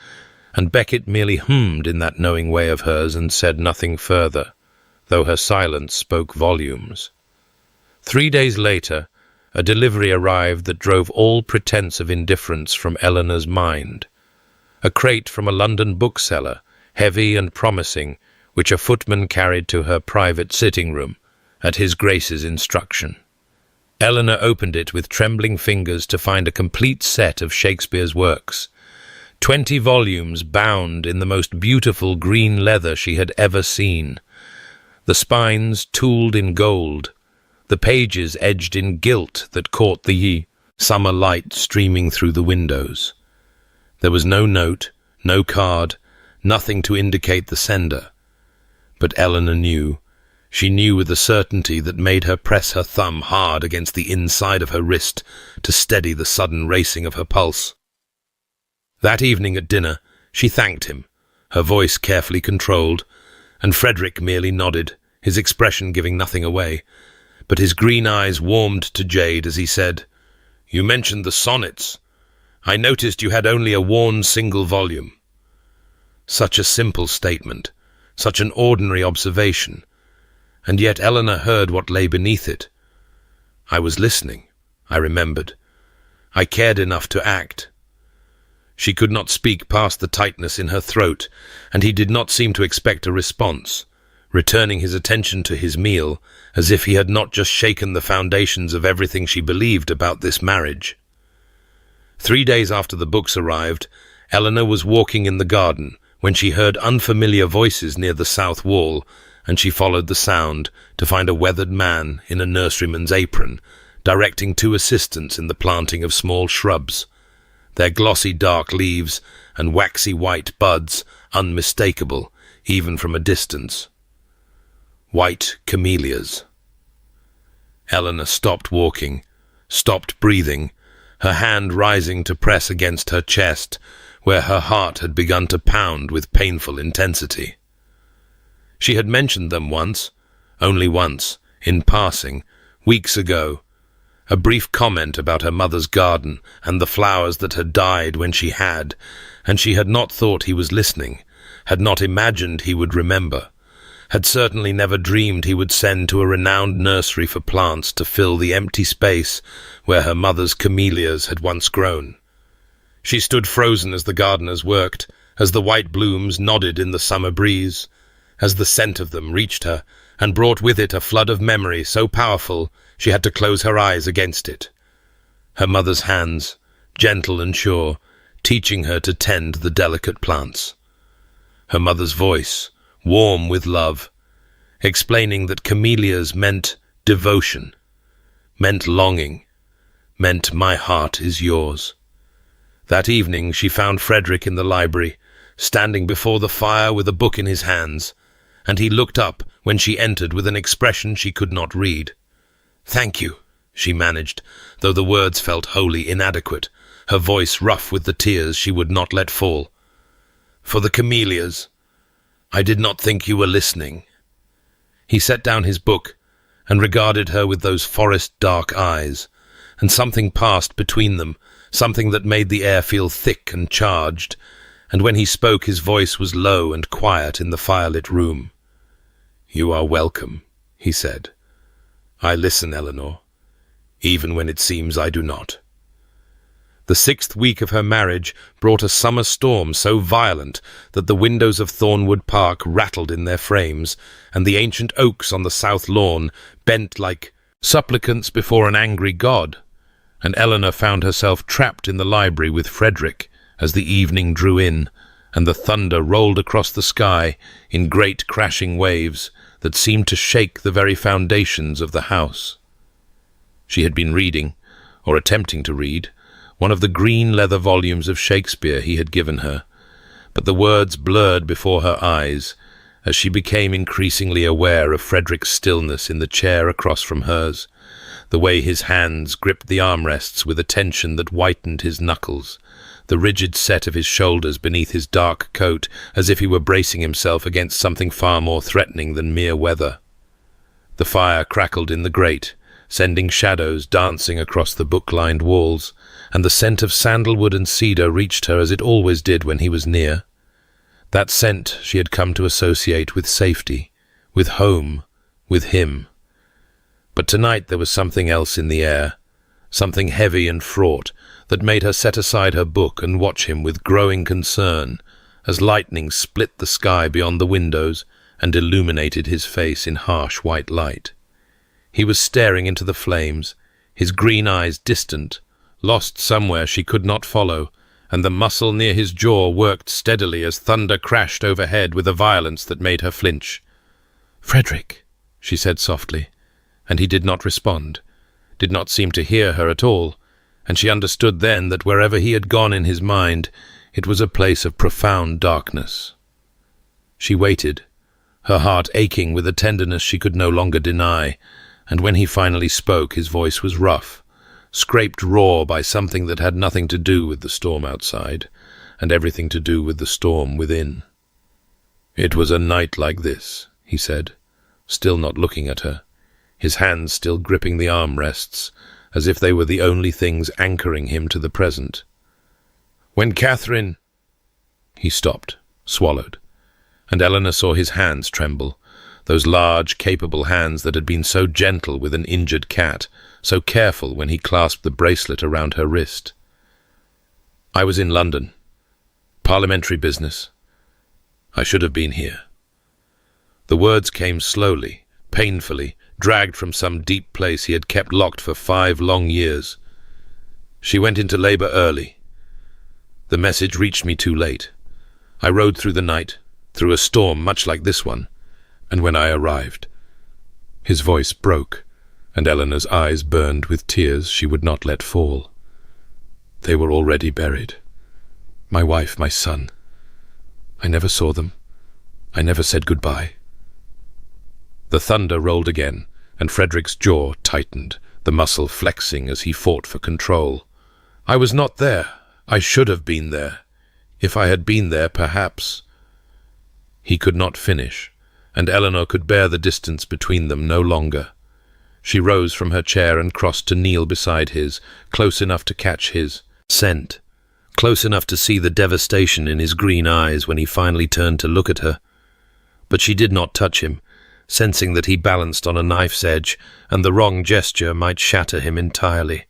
and Beckett merely hummed in that knowing way of hers and said nothing further, though her silence spoke volumes. 3 days later, a delivery arrived that drove all pretense of indifference from Eleanor's mind. A crate from a London bookseller, heavy and promising, which a footman carried to her private sitting-room, at His Grace's instruction. Eleanor opened it with trembling fingers to find a complete set of Shakespeare's works, 20 volumes bound in the most beautiful green leather she had ever seen, the spines tooled in gold, the pages edged in gilt that caught the summer light streaming through the windows. There was no note, no card, nothing to indicate the sender. But Eleanor knew. She knew with a certainty that made her press her thumb hard against the inside of her wrist to steady the sudden racing of her pulse. That evening at dinner, she thanked him, her voice carefully controlled, and Frederick merely nodded, his expression giving nothing away. But his green eyes warmed to jade as he said, "You mentioned the sonnets. I noticed you had only a worn single volume." Such a simple statement, such an ordinary observation, and yet Eleanor heard what lay beneath it. "I was listening," I remembered. "I cared enough to act." She could not speak past the tightness in her throat, and he did not seem to expect a response, returning his attention to his meal, as if he had not just shaken the foundations of everything she believed about this marriage. 3 days after the books arrived, Eleanor was walking in the garden when she heard unfamiliar voices near the south wall, and she followed the sound to find a weathered man in a nurseryman's apron, directing 2 assistants in the planting of small shrubs, their glossy dark leaves and waxy white buds unmistakable even from a distance. White camellias. Eleanor stopped walking, stopped breathing, her hand rising to press against her chest, where her heart had begun to pound with painful intensity. She had mentioned them once, only once, in passing, weeks ago, a brief comment about her mother's garden and the flowers that had died when she had, and she had not thought he was listening, had not imagined he would remember, had certainly never dreamed he would send to a renowned nursery for plants to fill the empty space where her mother's camellias had once grown. She stood frozen as the gardeners worked, as the white blooms nodded in the summer breeze, as the scent of them reached her and brought with it a flood of memory so powerful she had to close her eyes against it. Her mother's hands, gentle and sure, teaching her to tend the delicate plants. Her mother's voice, warm with love, explaining that camellias meant devotion, meant longing, meant my heart is yours. That evening she found Frederick in the library, standing before the fire with a book in his hands, and he looked up when she entered with an expression she could not read. "Thank you," she managed, though the words felt wholly inadequate, her voice rough with the tears she would not let fall. "For the camellias. I did not think you were listening." He set down his book and regarded her with those forest-dark eyes, and something passed between them, something that made the air feel thick and charged, and when he spoke his voice was low and quiet in the firelit room. "You are welcome," he said. "I listen, Eleanor, even when it seems I do not." The 6th week of her marriage brought a summer storm so violent that the windows of Thornwood Park rattled in their frames, and the ancient oaks on the south lawn bent like supplicants before an angry god, and Eleanor found herself trapped in the library with Frederick as the evening drew in, and the thunder rolled across the sky in great crashing waves that seemed to shake the very foundations of the house. She had been reading, or attempting to read, one of the green leather volumes of Shakespeare he had given her, but the words blurred before her eyes as she became increasingly aware of Frederick's stillness in the chair across from hers, the way his hands gripped the armrests with a tension that whitened his knuckles, the rigid set of his shoulders beneath his dark coat as if he were bracing himself against something far more threatening than mere weather. The fire crackled in the grate, sending shadows dancing across the book-lined walls, and the scent of sandalwood and cedar reached her as it always did when he was near. That scent she had come to associate with safety, with home, with him. But tonight there was something else in the air, something heavy and fraught, that made her set aside her book and watch him with growing concern, as lightning split the sky beyond the windows and illuminated his face in harsh white light. He was staring into the flames, his green eyes distant, lost somewhere she could not follow, and the muscle near his jaw worked steadily as thunder crashed overhead with a violence that made her flinch. "Frederick," she said softly, and he did not respond, did not seem to hear her at all, and she understood then that wherever he had gone in his mind, it was a place of profound darkness. She waited, her heart aching with a tenderness she could no longer deny, and when he finally spoke, his voice was rough, scraped raw by something that had nothing to do with the storm outside, and everything to do with the storm within. "It was a night like this," he said, still not looking at her, his hands still gripping the armrests, as if they were the only things anchoring him to the present. "When Catherine—" He stopped, swallowed, and Eleanor saw his hands tremble, those large, capable hands that had been so gentle with an injured cat, so careful when he clasped the bracelet around her wrist. "I was in London. Parliamentary business. I should have been here." The words came slowly, painfully, dragged from some deep place he had kept locked for 5 long years. "She went into labour early. The message reached me too late. I rode through the night, through a storm much like this one, and when I arrived—" His voice broke, and Eleanor's eyes burned with tears she would not let fall. "They were already buried. My wife, my son. I never saw them. I never said goodbye." The thunder rolled again, and Frederick's jaw tightened, the muscle flexing as he fought for control. "I was not there. I should have been there. If I had been there, perhaps—" He could not finish, and Eleanor could bear the distance between them no longer. She rose from her chair and crossed to kneel beside his, close enough to catch his scent, close enough to see the devastation in his green eyes when he finally turned to look at her. But she did not touch him, sensing that he balanced on a knife's edge, and the wrong gesture might shatter him entirely.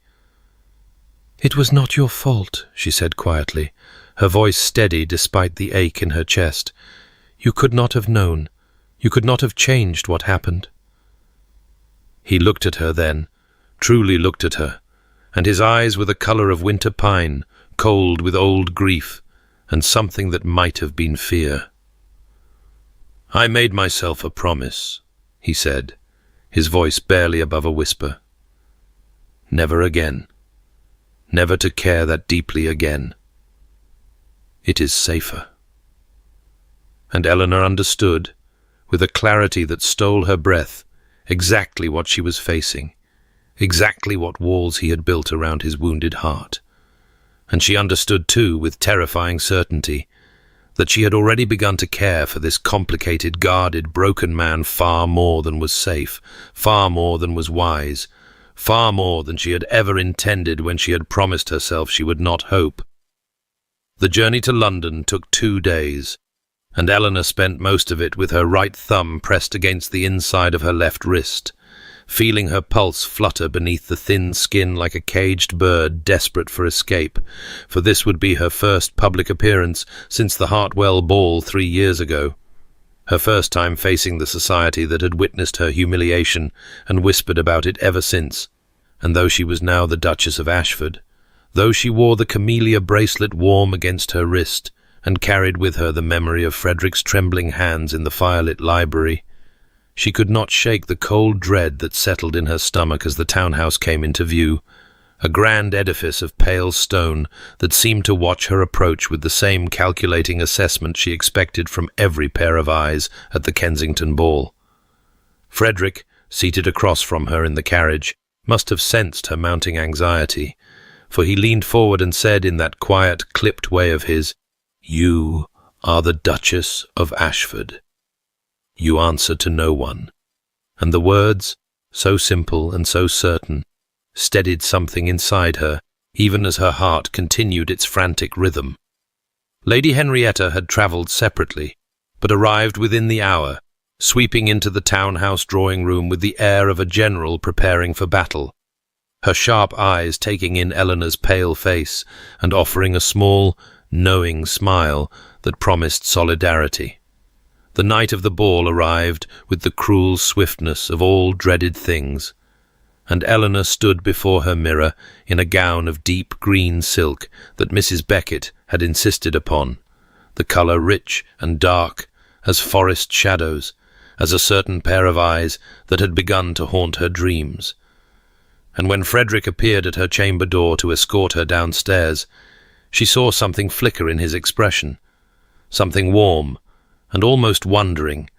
"It was not your fault," she said quietly, her voice steady despite the ache in her chest. "You could not have known. You could not have changed what happened." He looked at her then, truly looked at her, and his eyes were the colour of winter pine, cold with old grief, and something that might have been fear. "I made myself a promise," he said, his voice barely above a whisper. "Never again. Never to care that deeply again. It is safer." And Eleanor understood, with a clarity that stole her breath, exactly what she was facing, exactly what walls he had built around his wounded heart. And she understood too, with terrifying certainty, that she had already begun to care for this complicated, guarded, broken man far more than was safe, far more than was wise, far more than she had ever intended when she had promised herself she would not hope. The journey to London took 2 days, and Eleanor spent most of it with her right thumb pressed against the inside of her left wrist, feeling her pulse flutter beneath the thin skin like a caged bird desperate for escape, for this would be her first public appearance since the Hartwell ball 3 years ago, her first time facing the society that had witnessed her humiliation and whispered about it ever since. And though she was now the Duchess of Ashford, though she wore the camellia bracelet warm against her wrist, and carried with her the memory of Frederick's trembling hands in the firelit library, she could not shake the cold dread that settled in her stomach as the townhouse came into view, a grand edifice of pale stone that seemed to watch her approach with the same calculating assessment she expected from every pair of eyes at the Kensington ball. Frederick, seated across from her in the carriage, must have sensed her mounting anxiety, for he leaned forward and said in that quiet, clipped way of his, "You are the Duchess of Ashford. You answer to no one." And the words, so simple and so certain, steadied something inside her, even as her heart continued its frantic rhythm. Lady Henrietta had travelled separately, but arrived within the hour, sweeping into the townhouse drawing-room with the air of a general preparing for battle, her sharp eyes taking in Eleanor's pale face and offering a small, knowing smile that promised solidarity. The night of the ball arrived with the cruel swiftness of all dreaded things, and Eleanor stood before her mirror in a gown of deep green silk that Mrs. Beckett had insisted upon, the colour rich and dark as forest shadows, as a certain pair of eyes that had begun to haunt her dreams. And when Frederick appeared at her chamber door to escort her downstairs, she saw something flicker in his expression, something warm and almost wondering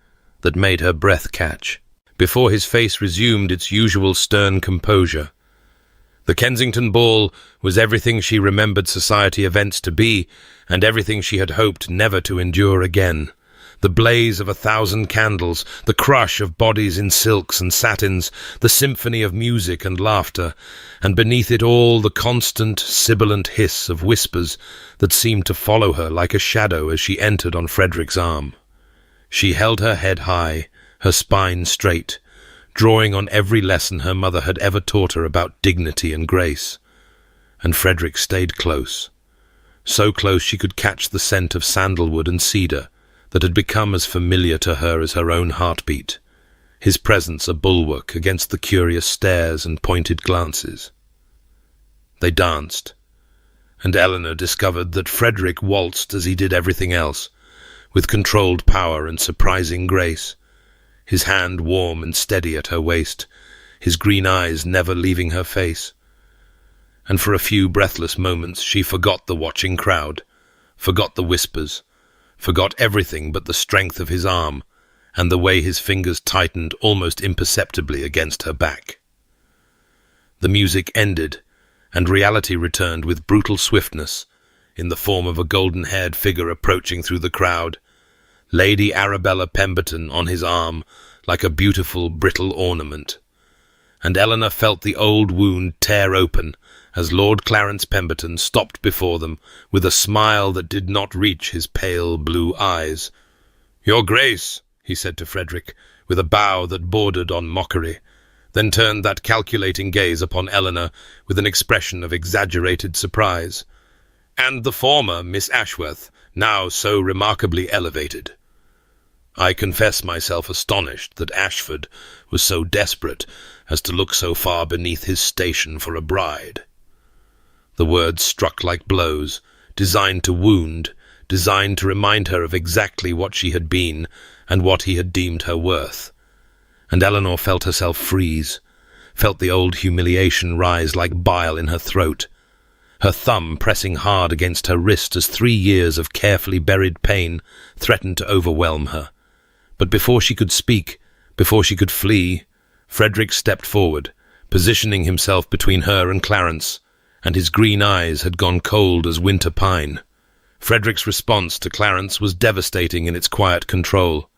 that made her breath catch, before his face resumed its usual stern composure. The Kensington ball was everything she remembered society events to be, and everything she had hoped never to endure again. The blaze of 1,000 candles, the crush of bodies in silks and satins, the symphony of music and laughter, and beneath it all the constant, sibilant hiss of whispers that seemed to follow her like a shadow as she entered on Frederick's arm. She held her head high, her spine straight, drawing on every lesson her mother had ever taught her about dignity and grace. And Frederick stayed close, so close she could catch the scent of sandalwood and cedar that had become as familiar to her as her own heartbeat, his presence a bulwark against the curious stares and pointed glances. They danced, and Eleanor discovered that Frederick waltzed as he did everything else, with controlled power and surprising grace, his hand warm and steady at her waist, his green eyes never leaving her face. And for a few breathless moments she forgot the watching crowd, forgot the whispers, forgot everything but the strength of his arm and the way his fingers tightened almost imperceptibly against her back. The music ended, and reality returned with brutal swiftness, in the form of a golden-haired figure approaching through the crowd, Lady Arabella Pemberton on his arm, like a beautiful, brittle ornament. And Eleanor felt the old wound tear open as Lord Clarence Pemberton stopped before them with a smile that did not reach his pale blue eyes. "Your Grace," he said to Frederick, with a bow that bordered on mockery, then turned that calculating gaze upon Eleanor with an expression of exaggerated surprise. "And the former Miss Ashworth, now so remarkably elevated." I confess myself astonished that Ashford was so desperate as to look so far beneath his station for a bride. The words struck like blows, designed to wound, designed to remind her of exactly what she had been and what he had deemed her worth. And Eleanor felt herself freeze, felt the old humiliation rise like bile in her throat, her thumb pressing hard against her wrist as 3 years of carefully buried pain threatened to overwhelm her. But before she could speak, before she could flee, Frederick stepped forward, positioning himself between her and Clarence, and his green eyes had gone cold as winter pine. Frederick's response to Clarence was devastating in its quiet control,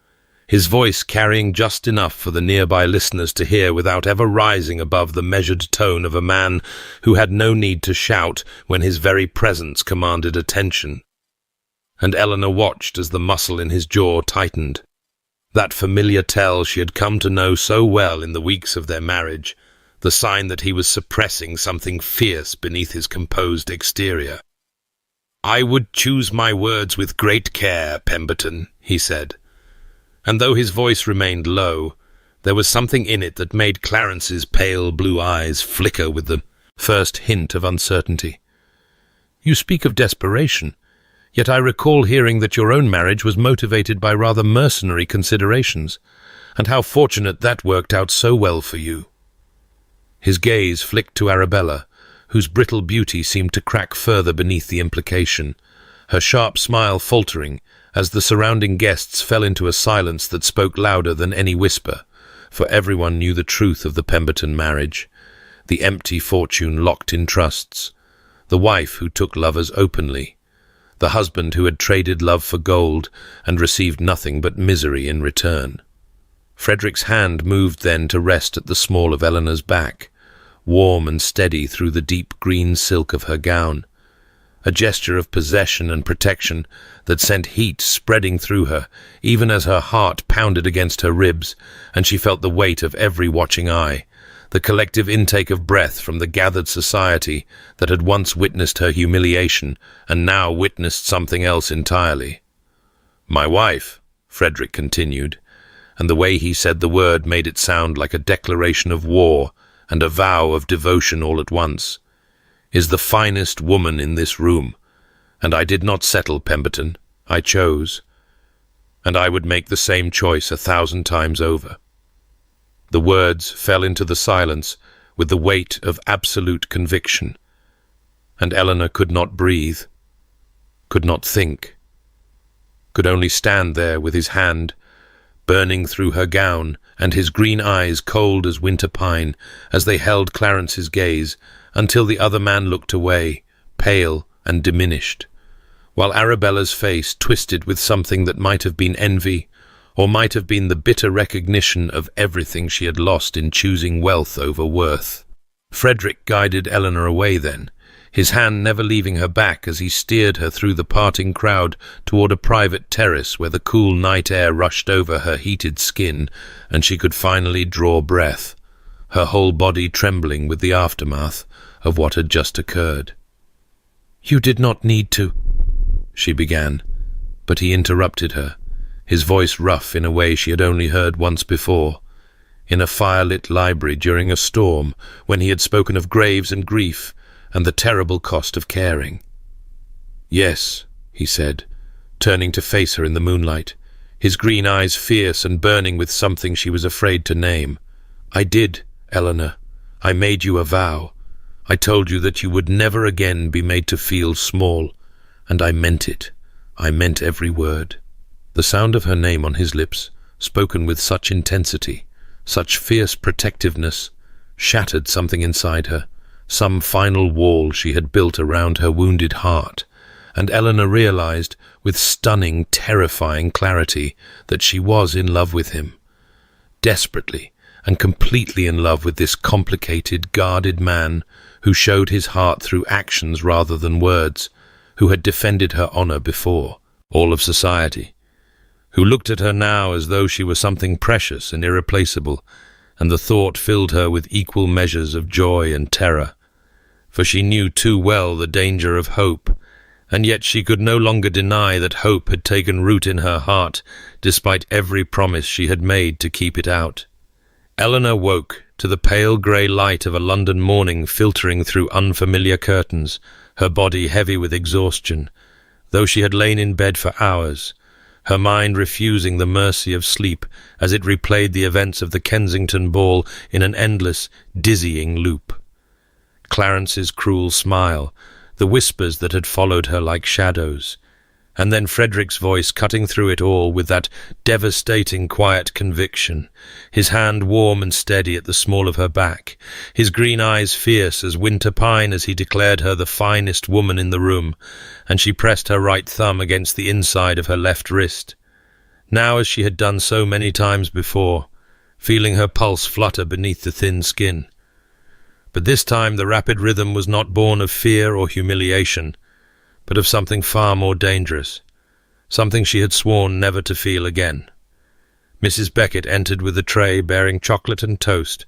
his voice carrying just enough for the nearby listeners to hear without ever rising above the measured tone of a man who had no need to shout when his very presence commanded attention. And Eleanor watched as the muscle in his jaw tightened. That familiar tell she had come to know so well in the weeks of their marriage, the sign that he was suppressing something fierce beneath his composed exterior. "I would choose my words with great care, Pemberton," he said. And though his voice remained low, there was something in it that made Clarence's pale blue eyes flicker with the first hint of uncertainty. "You speak of desperation. Yet I recall hearing that your own marriage was motivated by rather mercenary considerations, and how fortunate that worked out so well for you." His gaze flicked to Arabella, whose brittle beauty seemed to crack further beneath the implication, her sharp smile faltering as the surrounding guests fell into a silence that spoke louder than any whisper, for everyone knew the truth of the Pemberton marriage, the empty fortune locked in trusts, the wife who took lovers openly, the husband who had traded love for gold and received nothing but misery in return. Frederick's hand moved then to rest at the small of Eleanor's back, warm and steady through the deep green silk of her gown, a gesture of possession and protection that sent heat spreading through her, even as her heart pounded against her ribs, and she felt the weight of every watching eye, the collective intake of breath from the gathered society that had once witnessed her humiliation and now witnessed something else entirely. "My wife," Frederick continued, and the way he said the word made it sound like a declaration of war and a vow of devotion all at once, "is the finest woman in this room, and I did not settle, Pemberton. I chose, and I would make the same choice 1,000 times over." The words fell into the silence with the weight of absolute conviction, and Eleanor could not breathe, could not think, could only stand there with his hand burning through her gown and his green eyes cold as winter pine as they held Clarence's gaze until the other man looked away, pale and diminished, while Arabella's face twisted with something that might have been envy or might have been the bitter recognition of everything she had lost in choosing wealth over worth. Frederick guided Eleanor away then, his hand never leaving her back as he steered her through the parting crowd toward a private terrace where the cool night air rushed over her heated skin and she could finally draw breath, her whole body trembling with the aftermath of what had just occurred. "You did not need to," she began, but he interrupted her, his voice rough in a way she had only heard once before, in a fire-lit library during a storm when he had spoken of graves and grief and the terrible cost of caring. "Yes," he said, turning to face her in the moonlight, his green eyes fierce and burning with something she was afraid to name. "I did, Eleanor. I made you a vow. I told you that you would never again be made to feel small, and I meant it. I meant every word." The sound of her name on his lips, spoken with such intensity, such fierce protectiveness, shattered something inside her, some final wall she had built around her wounded heart, and Eleanor realized with stunning, terrifying clarity that she was in love with him. Desperately and completely in love with this complicated, guarded man who showed his heart through actions rather than words, who had defended her honor before all of society, who looked at her now as though she were something precious and irreplaceable, and the thought filled her with equal measures of joy and terror. For she knew too well the danger of hope, and yet she could no longer deny that hope had taken root in her heart, despite every promise she had made to keep it out. Eleanor woke to the pale grey light of a London morning filtering through unfamiliar curtains, her body heavy with exhaustion, though she had lain in bed for hours, her mind refusing the mercy of sleep as it replayed the events of the Kensington ball in an endless, dizzying loop. Clarence's cruel smile, the whispers that had followed her like shadows, and then Frederick's voice cutting through it all with that devastating quiet conviction, his hand warm and steady at the small of her back, his green eyes fierce as winter pine as he declared her the finest woman in the room, and she pressed her right thumb against the inside of her left wrist, now as she had done so many times before, feeling her pulse flutter beneath the thin skin. But this time the rapid rhythm was not born of fear or humiliation, but of something far more dangerous, something she had sworn never to feel again. Mrs. Beckett entered with a tray bearing chocolate and toast,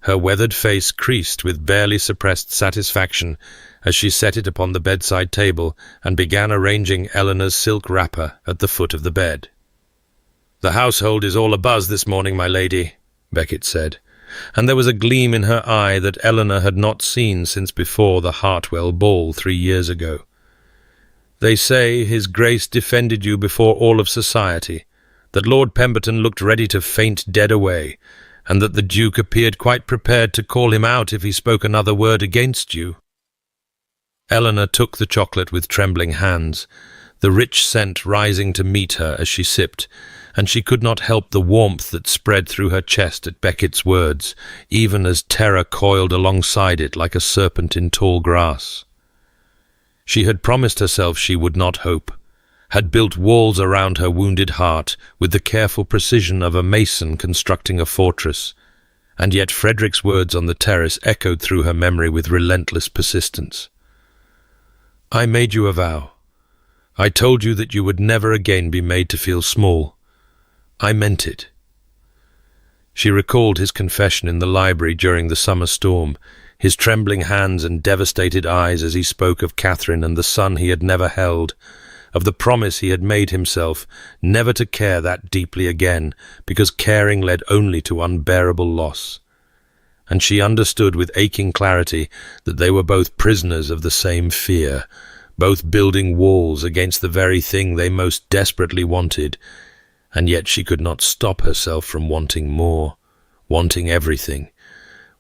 her weathered face creased with barely suppressed satisfaction as she set it upon the bedside table and began arranging Eleanor's silk wrapper at the foot of the bed. "The household is all abuzz this morning, my lady," Beckett said, and there was a gleam in her eye that Eleanor had not seen since before the Hartwell ball 3 years ago. "They say His Grace defended you before all of society, that Lord Pemberton looked ready to faint dead away, and that the Duke appeared quite prepared to call him out if he spoke another word against you." Eleanor took the chocolate with trembling hands, the rich scent rising to meet her as she sipped, and she could not help the warmth that spread through her chest at Beckett's words, even as terror coiled alongside it like a serpent in tall grass. She had promised herself she would not hope, had built walls around her wounded heart with the careful precision of a mason constructing a fortress, and yet Frederick's words on the terrace echoed through her memory with relentless persistence. "I made you a vow. I told you that you would never again be made to feel small. I meant it." She recalled his confession in the library during the summer storm, his trembling hands and devastated eyes as he spoke of Catherine and the son he had never held, of the promise he had made himself never to care that deeply again, because caring led only to unbearable loss. And she understood with aching clarity that they were both prisoners of the same fear, both building walls against the very thing they most desperately wanted, and yet she could not stop herself from wanting more, wanting everything,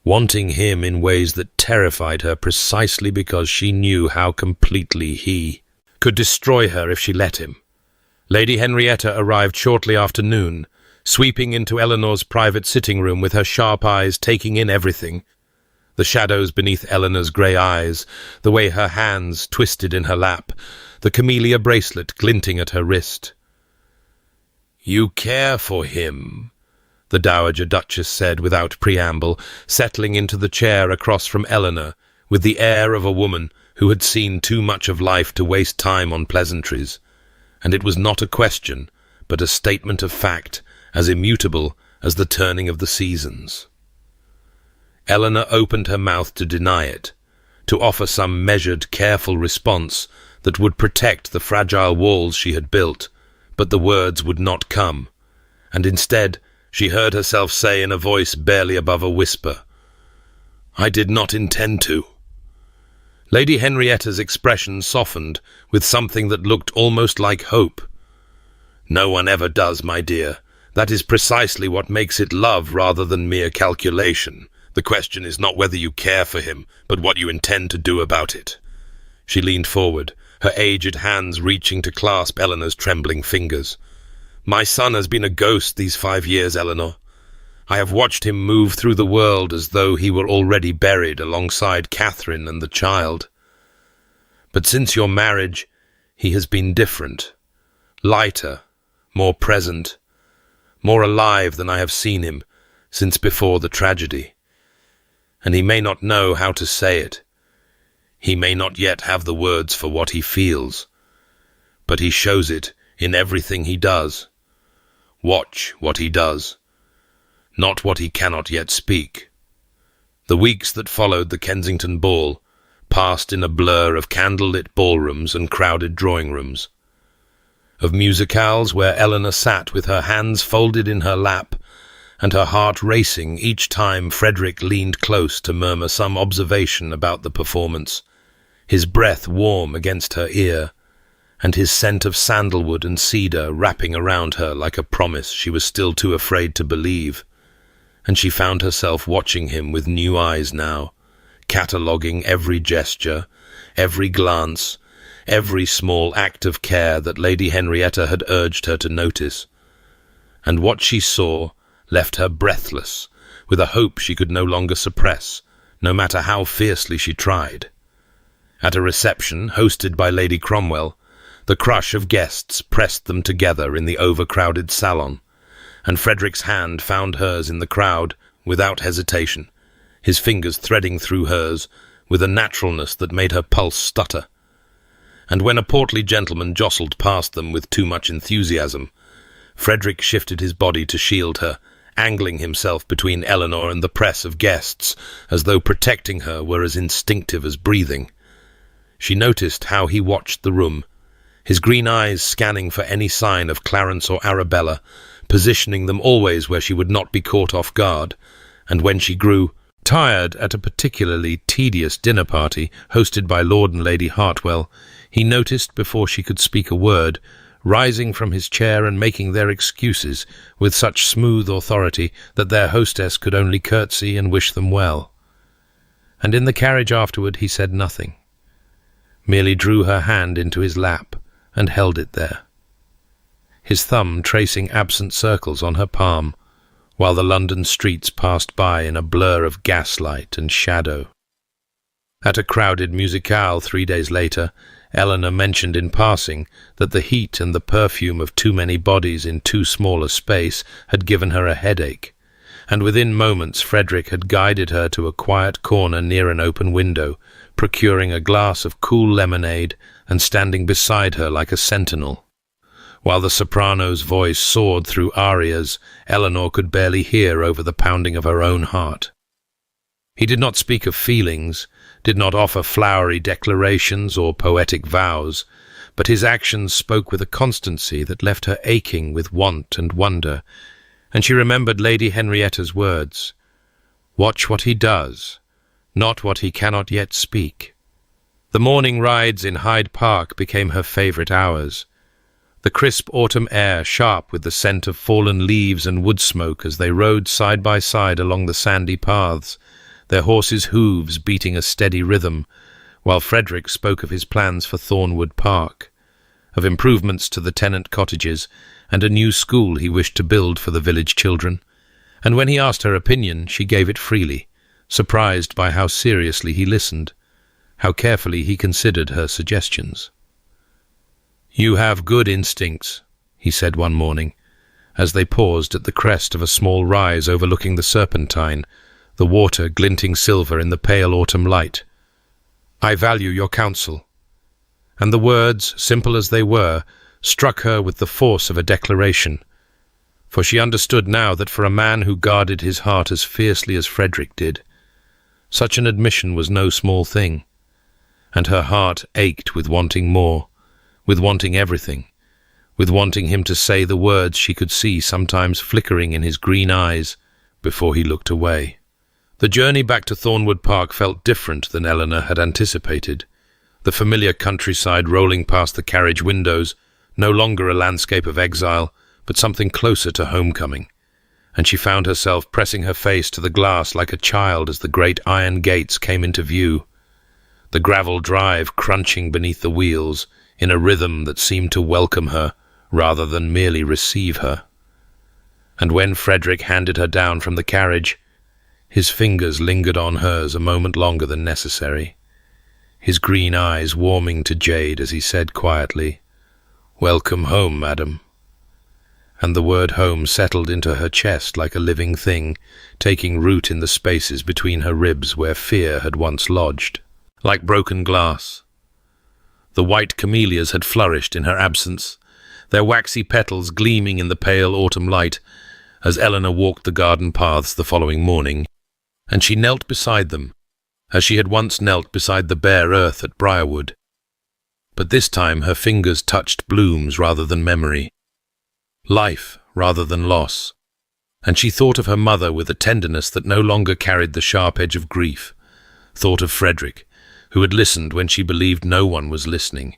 wanting him in ways that terrified her precisely because she knew how completely he could destroy her if she let him. Lady Henrietta arrived shortly after noon, sweeping into Eleanor's private sitting room with her sharp eyes taking in everything. The shadows beneath Eleanor's grey eyes, the way her hands twisted in her lap, the camellia bracelet glinting at her wrist. "You care for him," the Dowager Duchess said without preamble, settling into the chair across from Eleanor, with the air of a woman who had seen too much of life to waste time on pleasantries. And it was not a question, but a statement of fact, as immutable as the turning of the seasons. Eleanor opened her mouth to deny it, to offer some measured, careful response that would protect the fragile walls she had built, but the words would not come, and instead she heard herself say in a voice barely above a whisper, "I did not intend to." Lady Henrietta's expression softened with something that looked almost like hope. "No one ever does, my dear. That is precisely what makes it love rather than mere calculation. The question is not whether you care for him, but what you intend to do about it." She leaned forward, her aged hands reaching to clasp Eleanor's trembling fingers. "My son has been a ghost these 5 years, Eleanor. I have watched him move through the world as though he were already buried alongside Catherine and the child. But since your marriage, he has been different, lighter, more present, more alive than I have seen him since before the tragedy. And he may not know how to say it. He may not yet have the words for what he feels, but he shows it in everything he does. Watch what he does, not what he cannot yet speak. The weeks that followed the Kensington ball passed in a blur of candle-lit ballrooms and crowded drawing rooms, of musicales where Eleanor sat with her hands folded in her lap and her heart racing each time Frederick leaned close to murmur some observation about the performance, his breath warm against her ear, and his scent of sandalwood and cedar wrapping around her like a promise she was still too afraid to believe. And she found herself watching him with new eyes now, cataloguing every gesture, every glance, every small act of care that Lady Henrietta had urged her to notice. And what she saw left her breathless, with a hope she could no longer suppress, no matter how fiercely she tried. At a reception hosted by Lady Cromwell, the crush of guests pressed them together in the overcrowded salon, and Frederick's hand found hers in the crowd without hesitation, his fingers threading through hers with a naturalness that made her pulse stutter. And when a portly gentleman jostled past them with too much enthusiasm, Frederick shifted his body to shield her, angling himself between Eleanor and the press of guests, as though protecting her were as instinctive as breathing. She noticed how he watched the room, his green eyes scanning for any sign of Clarence or Arabella, positioning them always where she would not be caught off guard, and when she grew tired at a particularly tedious dinner party hosted by Lord and Lady Hartwell, he noticed before she could speak a word, rising from his chair and making their excuses with such smooth authority that their hostess could only curtsy and wish them well. And in the carriage afterward he said nothing, merely drew her hand into his lap and held it there, his thumb tracing absent circles on her palm, while the London streets passed by in a blur of gaslight and shadow. At a crowded musicale 3 days later, Eleanor mentioned in passing that the heat and the perfume of too many bodies in too small a space had given her a headache, and within moments Frederick had guided her to a quiet corner near an open window, procuring a glass of cool lemonade and standing beside her like a sentinel. While the soprano's voice soared through arias Eleanor could barely hear over the pounding of her own heart. He did not speak of feelings, did not offer flowery declarations or poetic vows, but his actions spoke with a constancy that left her aching with want and wonder, and she remembered Lady Henrietta's words, "Watch what he does, not what he cannot yet speak." The morning rides in Hyde Park became her favourite hours. The crisp autumn air sharp with the scent of fallen leaves and wood smoke as they rode side by side along the sandy paths, their horses' hooves beating a steady rhythm, while Frederick spoke of his plans for Thornwood Park, of improvements to the tenant cottages, and a new school he wished to build for the village children, and when he asked her opinion, she gave it freely, surprised by how seriously he listened, how carefully he considered her suggestions. "You have good instincts," he said one morning, as they paused at the crest of a small rise overlooking the Serpentine, the water glinting silver in the pale autumn light. "I value your counsel." And the words, simple as they were, struck her with the force of a declaration, for she understood now that for a man who guarded his heart as fiercely as Frederick did, such an admission was no small thing, and her heart ached with wanting more, with wanting everything, with wanting him to say the words she could see sometimes flickering in his green eyes before he looked away. The journey back to Thornwood Park felt different than Eleanor had anticipated, the familiar countryside rolling past the carriage windows, no longer a landscape of exile, but something closer to homecoming, and she found herself pressing her face to the glass like a child as the great iron gates came into view, the gravel drive crunching beneath the wheels in a rhythm that seemed to welcome her rather than merely receive her. And when Frederick handed her down from the carriage, his fingers lingered on hers a moment longer than necessary, his green eyes warming to jade as he said quietly, "Welcome home, madam." And the word home settled into her chest like a living thing, taking root in the spaces between her ribs where fear had once lodged, like broken glass. The white camellias had flourished in her absence, their waxy petals gleaming in the pale autumn light, as Eleanor walked the garden paths the following morning, and she knelt beside them, as she had once knelt beside the bare earth at Briarwood. But this time her fingers touched blooms rather than memory, life rather than loss, and she thought of her mother with a tenderness that no longer carried the sharp edge of grief, thought of Frederick, who had listened when she believed no one was listening,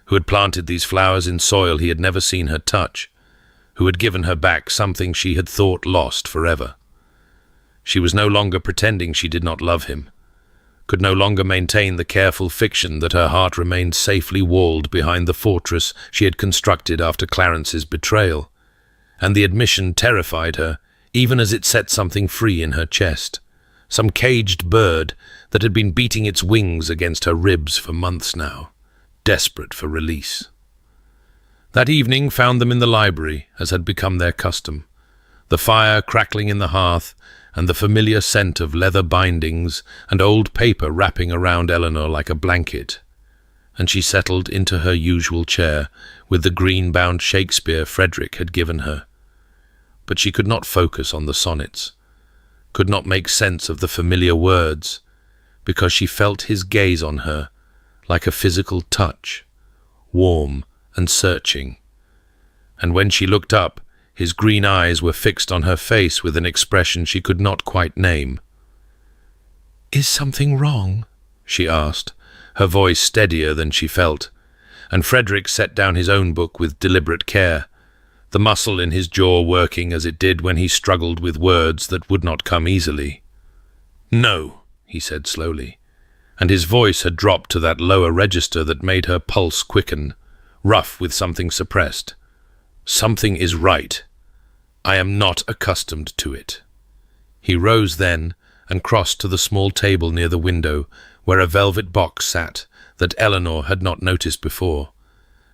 who had planted these flowers in soil he had never seen her touch, who had given her back something she had thought lost forever. She was no longer pretending she did not love him, could no longer maintain the careful fiction that her heart remained safely walled behind the fortress she had constructed after Clarence's betrayal, and the admission terrified her, even as it set something free in her chest, some caged bird that had been beating its wings against her ribs for months now, desperate for release. That evening found them in the library, as had become their custom, the fire crackling in the hearth, and the familiar scent of leather bindings and old paper wrapping around Eleanor like a blanket, and she settled into her usual chair with the green-bound Shakespeare Frederick had given her. But she could not focus on the sonnets, could not make sense of the familiar words, because she felt his gaze on her like a physical touch, warm and searching. And when she looked up, his green eyes were fixed on her face with an expression she could not quite name. "Is something wrong?" she asked, her voice steadier than she felt, and Frederick set down his own book with deliberate care, the muscle in his jaw working as it did when he struggled with words that would not come easily. "No," he said slowly, and his voice had dropped to that lower register that made her pulse quicken, rough with something suppressed. "Something is right. I am not accustomed to it." He rose then and crossed to the small table near the window where a velvet box sat that Eleanor had not noticed before,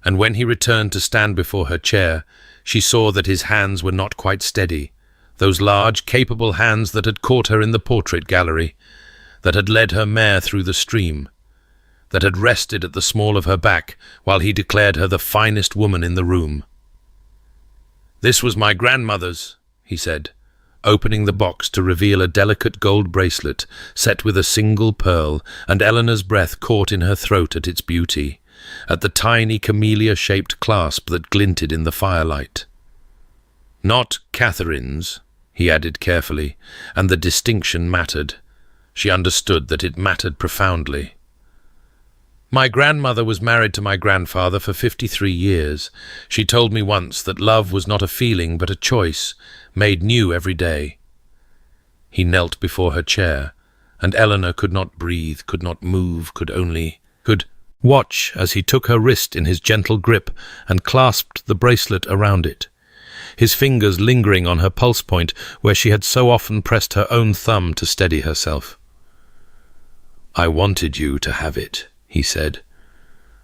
and when he returned to stand before her chair, she saw that his hands were not quite steady, those large, capable hands that had caught her in the portrait gallery, that had led her mare through the stream, that had rested at the small of her back while he declared her the finest woman in the room. "This was my grandmother's," he said, opening the box to reveal a delicate gold bracelet set with a single pearl, and Eleanor's breath caught in her throat at its beauty, at the tiny camellia-shaped clasp that glinted in the firelight. "Not Catherine's," he added carefully, and the distinction mattered. She understood that it mattered profoundly. "My grandmother was married to my grandfather for 53 years. She told me once that love was not a feeling but a choice, made new every day." He knelt before her chair, and Eleanor could not breathe, could not move, could watch as he took her wrist in his gentle grip and clasped the bracelet around it, his fingers lingering on her pulse point where she had so often pressed her own thumb to steady herself. "I wanted you to have it," he said,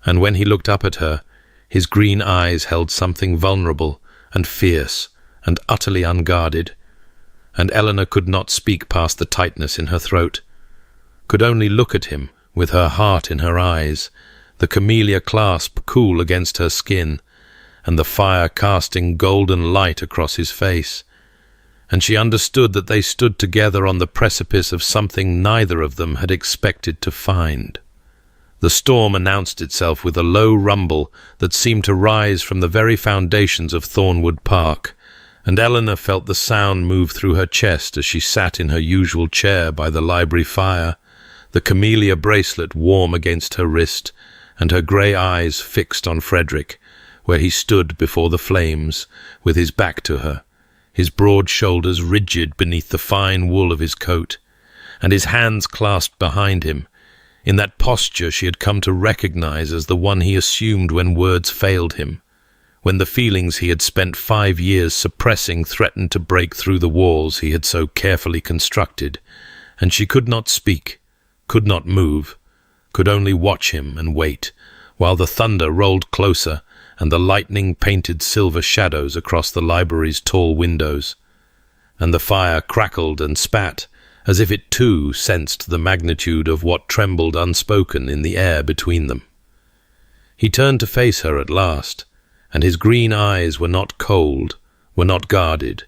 and when he looked up at her, his green eyes held something vulnerable and fierce and utterly unguarded, and Eleanor could not speak past the tightness in her throat, could only look at him with her heart in her eyes, the camellia clasp cool against her skin, and the fire casting golden light across his face, and she understood that they stood together on the precipice of something neither of them had expected to find. The storm announced itself with a low rumble that seemed to rise from the very foundations of Thornwood Park, and Eleanor felt the sound move through her chest as she sat in her usual chair by the library fire, the camellia bracelet warm against her wrist, and her grey eyes fixed on Frederick, where he stood before the flames, with his back to her, his broad shoulders rigid beneath the fine wool of his coat, and his hands clasped behind him, in that posture she had come to recognize as the one he assumed when words failed him, when the feelings he had spent 5 years suppressing threatened to break through the walls he had so carefully constructed, and she could not speak, could not move, could only watch him and wait, while the thunder rolled closer and the lightning painted silver shadows across the library's tall windows, and the fire crackled and spat, as if it too sensed the magnitude of what trembled unspoken in the air between them. He turned to face her at last, and his green eyes were not cold, were not guarded,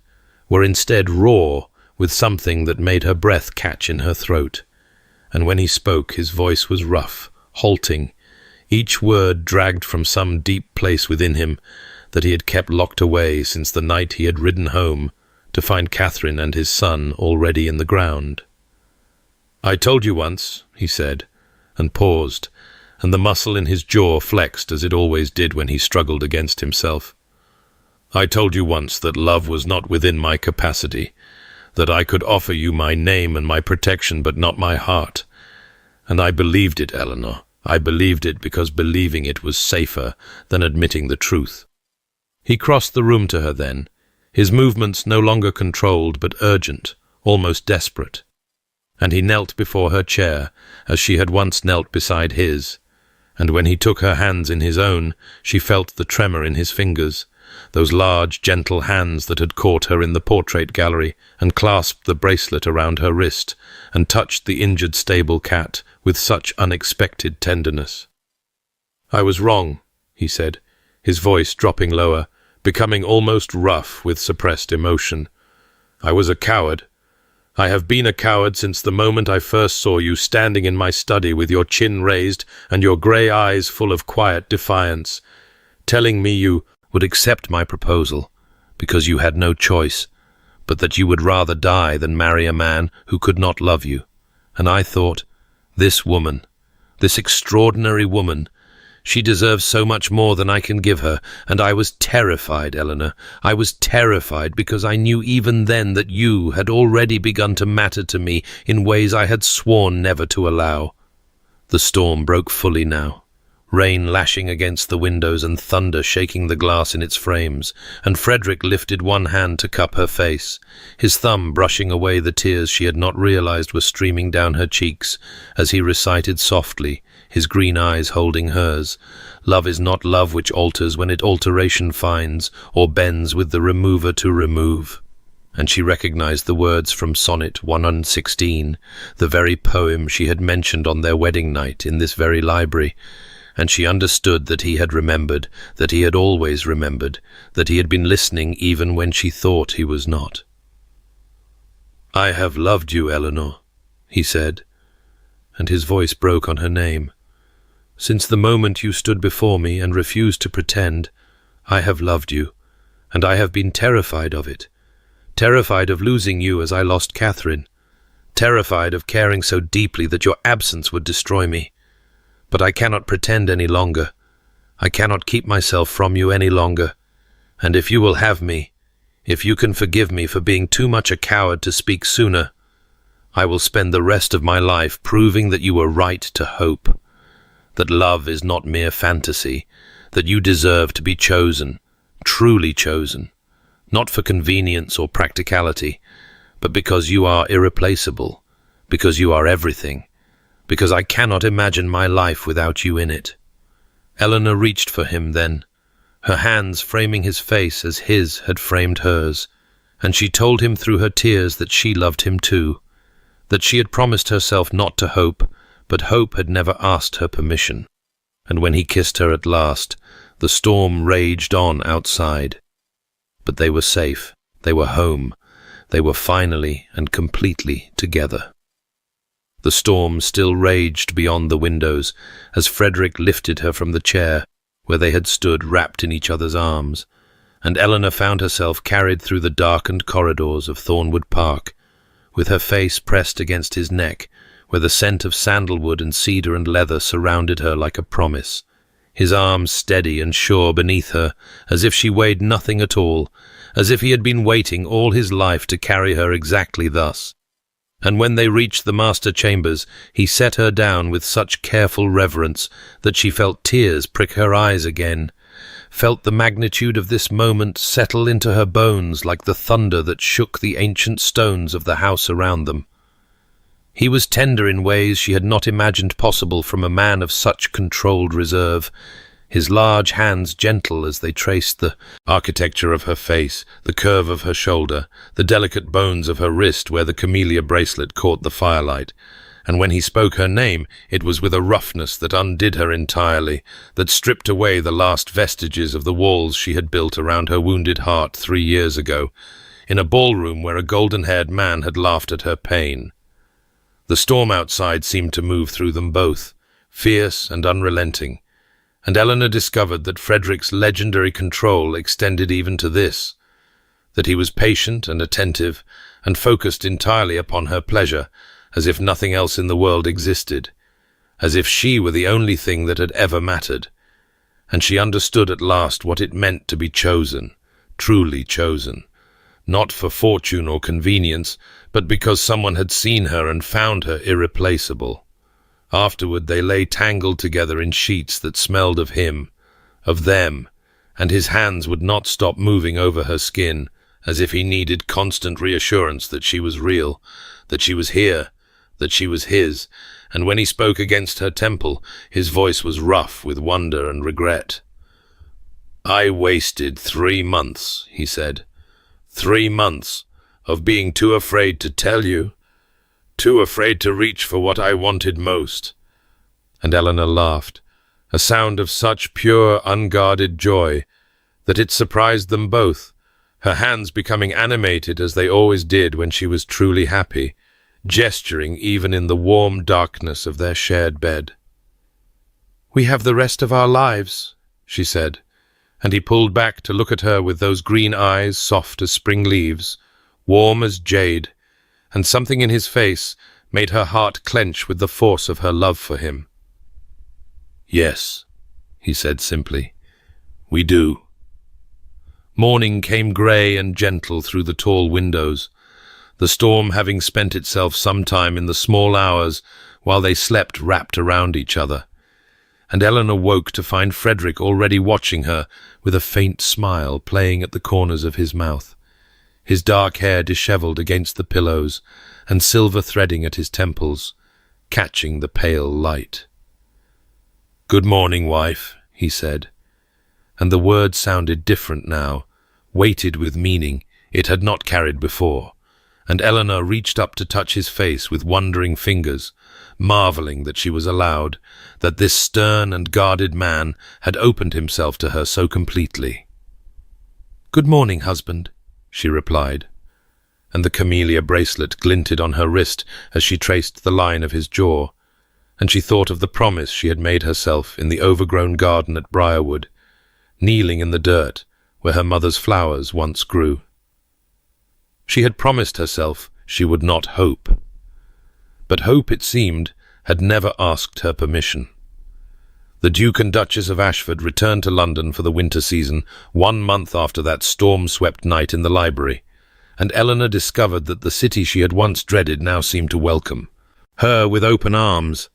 were instead raw with something that made her breath catch in her throat, and when he spoke his voice was rough, halting, each word dragged from some deep place within him that he had kept locked away since the night he had ridden home to find Catherine and his son already in the ground. "I told you once," he said, and paused, and the muscle in his jaw flexed as it always did when he struggled against himself. "I told you once that love was not within my capacity, that I could offer you my name and my protection but not my heart. And I believed it, Eleanor. I believed it because believing it was safer than admitting the truth." He crossed the room to her then, his movements no longer controlled but urgent, almost desperate, and he knelt before her chair as she had once knelt beside his, and when he took her hands in his own, she felt the tremor in his fingers, those large, gentle hands that had caught her in the portrait gallery and clasped the bracelet around her wrist and touched the injured stable cat with such unexpected tenderness. "I was wrong," he said, his voice dropping lower, becoming almost rough with suppressed emotion. "I was a coward. I have been a coward since the moment I first saw you standing in my study with your chin raised and your grey eyes full of quiet defiance, telling me you would accept my proposal because you had no choice, but that you would rather die than marry a man who could not love you. And I thought, this woman, this extraordinary woman, she deserves so much more than I can give her, and I was terrified, Eleanor. I was terrified because I knew even then that you had already begun to matter to me in ways I had sworn never to allow." The storm broke fully now, rain lashing against the windows and thunder shaking the glass in its frames, and Frederick lifted one hand to cup her face, his thumb brushing away the tears she had not realized were streaming down her cheeks, as he recited softly, his green eyes holding hers, "Love is not love which alters when it alteration finds, or bends with the remover to remove." And she recognized the words from Sonnet 116, the very poem she had mentioned on their wedding night in this very library, and she understood that he had remembered, that he had always remembered, that he had been listening even when she thought he was not. "I have loved you, Eleanor," he said, and his voice broke on her name. "Since the moment you stood before me and refused to pretend, I have loved you, and I have been terrified of it, terrified of losing you as I lost Catherine, terrified of caring so deeply that your absence would destroy me. But I cannot pretend any longer. I cannot keep myself from you any longer, and if you will have me, if you can forgive me for being too much a coward to speak sooner, I will spend the rest of my life proving that you were right to hope, that love is not mere fantasy, that you deserve to be chosen, truly chosen, not for convenience or practicality, but because you are irreplaceable, because you are everything, because I cannot imagine my life without you in it." Eleanor reached for him then, her hands framing his face as his had framed hers, and she told him through her tears that she loved him too, that she had promised herself not to hope, but hope had never asked her permission. And when he kissed her at last, the storm raged on outside. But they were safe, they were home, they were finally and completely together. The storm still raged beyond the windows as Frederick lifted her from the chair where they had stood wrapped in each other's arms, and Eleanor found herself carried through the darkened corridors of Thornwood Park, with her face pressed against his neck, where the scent of sandalwood and cedar and leather surrounded her like a promise, his arms steady and sure beneath her, as if she weighed nothing at all, as if he had been waiting all his life to carry her exactly thus. And when they reached the master chambers, he set her down with such careful reverence that she felt tears prick her eyes again, felt the magnitude of this moment settle into her bones like the thunder that shook the ancient stones of the house around them. He was tender in ways she had not imagined possible from a man of such controlled reserve, his large hands gentle as they traced the architecture of her face, the curve of her shoulder, the delicate bones of her wrist where the camellia bracelet caught the firelight. And when he spoke her name, it was with a roughness that undid her entirely, that stripped away the last vestiges of the walls she had built around her wounded heart 3 years ago, in a ballroom where a golden-haired man had laughed at her pain. The storm outside seemed to move through them both, fierce and unrelenting, and Eleanor discovered that Frederick's legendary control extended even to this, that he was patient and attentive and focused entirely upon her pleasure, as if nothing else in the world existed, as if she were the only thing that had ever mattered, and she understood at last what it meant to be chosen, truly chosen, not for fortune or convenience, but because someone had seen her and found her irreplaceable. Afterward they lay tangled together in sheets that smelled of him, of them, and his hands would not stop moving over her skin, as if he needed constant reassurance that she was real, that she was here, that she was his, and when he spoke against her temple, his voice was rough with wonder and regret. "I wasted 3 months," he said. 3 months of being too afraid to tell you, too afraid to reach for what I wanted most." And Eleanor laughed, a sound of such pure, unguarded joy that it surprised them both, her hands becoming animated as they always did when she was truly happy, gesturing even in the warm darkness of their shared bed. "We have the rest of our lives," she said, and he pulled back to look at her with those green eyes soft as spring leaves, warm as jade, and something in his face made her heart clench with the force of her love for him. "Yes," he said simply, "we do." Morning came grey and gentle through the tall windows, the storm having spent itself sometime in the small hours while they slept wrapped around each other, and Eleanor woke to find Frederick already watching her with a faint smile playing at the corners of his mouth, his dark hair dishevelled against the pillows and silver threading at his temples, catching the pale light. "Good morning, wife," he said, and the word sounded different now, weighted with meaning it had not carried before, and Eleanor reached up to touch his face with wondering fingers, marvelling that she was allowed, that this stern and guarded man had opened himself to her so completely. "Good morning, husband," she replied, and the camellia bracelet glinted on her wrist as she traced the line of his jaw, and she thought of the promise she had made herself in the overgrown garden at Briarwood, kneeling in the dirt where her mother's flowers once grew. She had promised herself she would not hope. But hope, it seemed, had never asked her permission. The Duke and Duchess of Ashford returned to London for the winter season 1 month after that storm-swept night in the library, and Eleanor discovered that the city she had once dreaded now seemed to welcome her with open arms.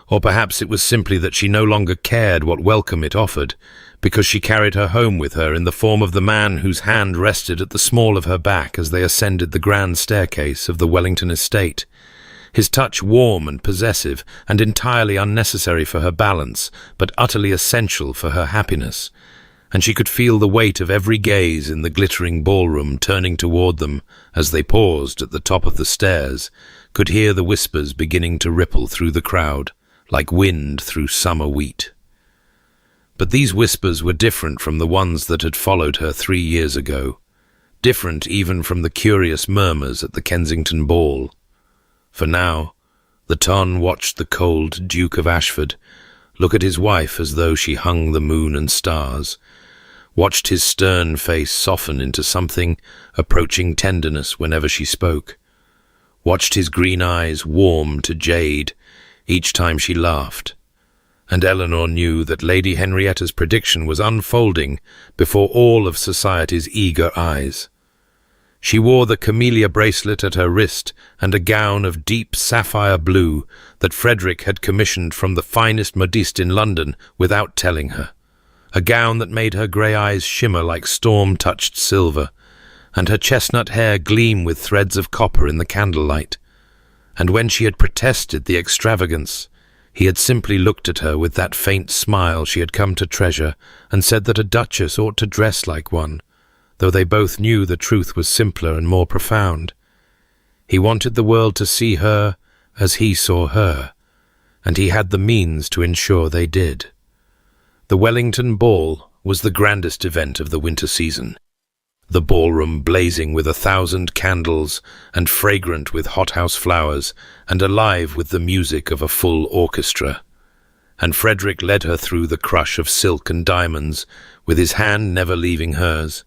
Or perhaps it was simply that she no longer cared what welcome it offered, because she carried her home with her in the form of the man whose hand rested at the small of her back as they ascended the grand staircase of the Wellington estate, his touch warm and possessive and entirely unnecessary for her balance, but utterly essential for her happiness, and she could feel the weight of every gaze in the glittering ballroom turning toward them as they paused at the top of the stairs, could hear the whispers beginning to ripple through the crowd, like wind through summer wheat. But these whispers were different from the ones that had followed her 3 years ago, different even from the curious murmurs at the Kensington ball. For now, the Ton watched the cold Duke of Ashford look at his wife as though she hung the moon and stars, watched his stern face soften into something approaching tenderness whenever she spoke, watched his green eyes warm to jade each time she laughed, and Eleanor knew that Lady Henrietta's prediction was unfolding before all of society's eager eyes. She wore the camellia bracelet at her wrist and a gown of deep sapphire blue that Frederick had commissioned from the finest modiste in London without telling her, a gown that made her grey eyes shimmer like storm-touched silver, and her chestnut hair gleam with threads of copper in the candlelight. And when she had protested the extravagance, he had simply looked at her with that faint smile she had come to treasure and said that a duchess ought to dress like one, though they both knew the truth was simpler and more profound. He wanted the world to see her as he saw her, and he had the means to ensure they did. The Wellington Ball was the grandest event of the winter season, the ballroom blazing with 1,000 candles and fragrant with hothouse flowers and alive with the music of a full orchestra. And Frederick led her through the crush of silk and diamonds, with his hand never leaving hers,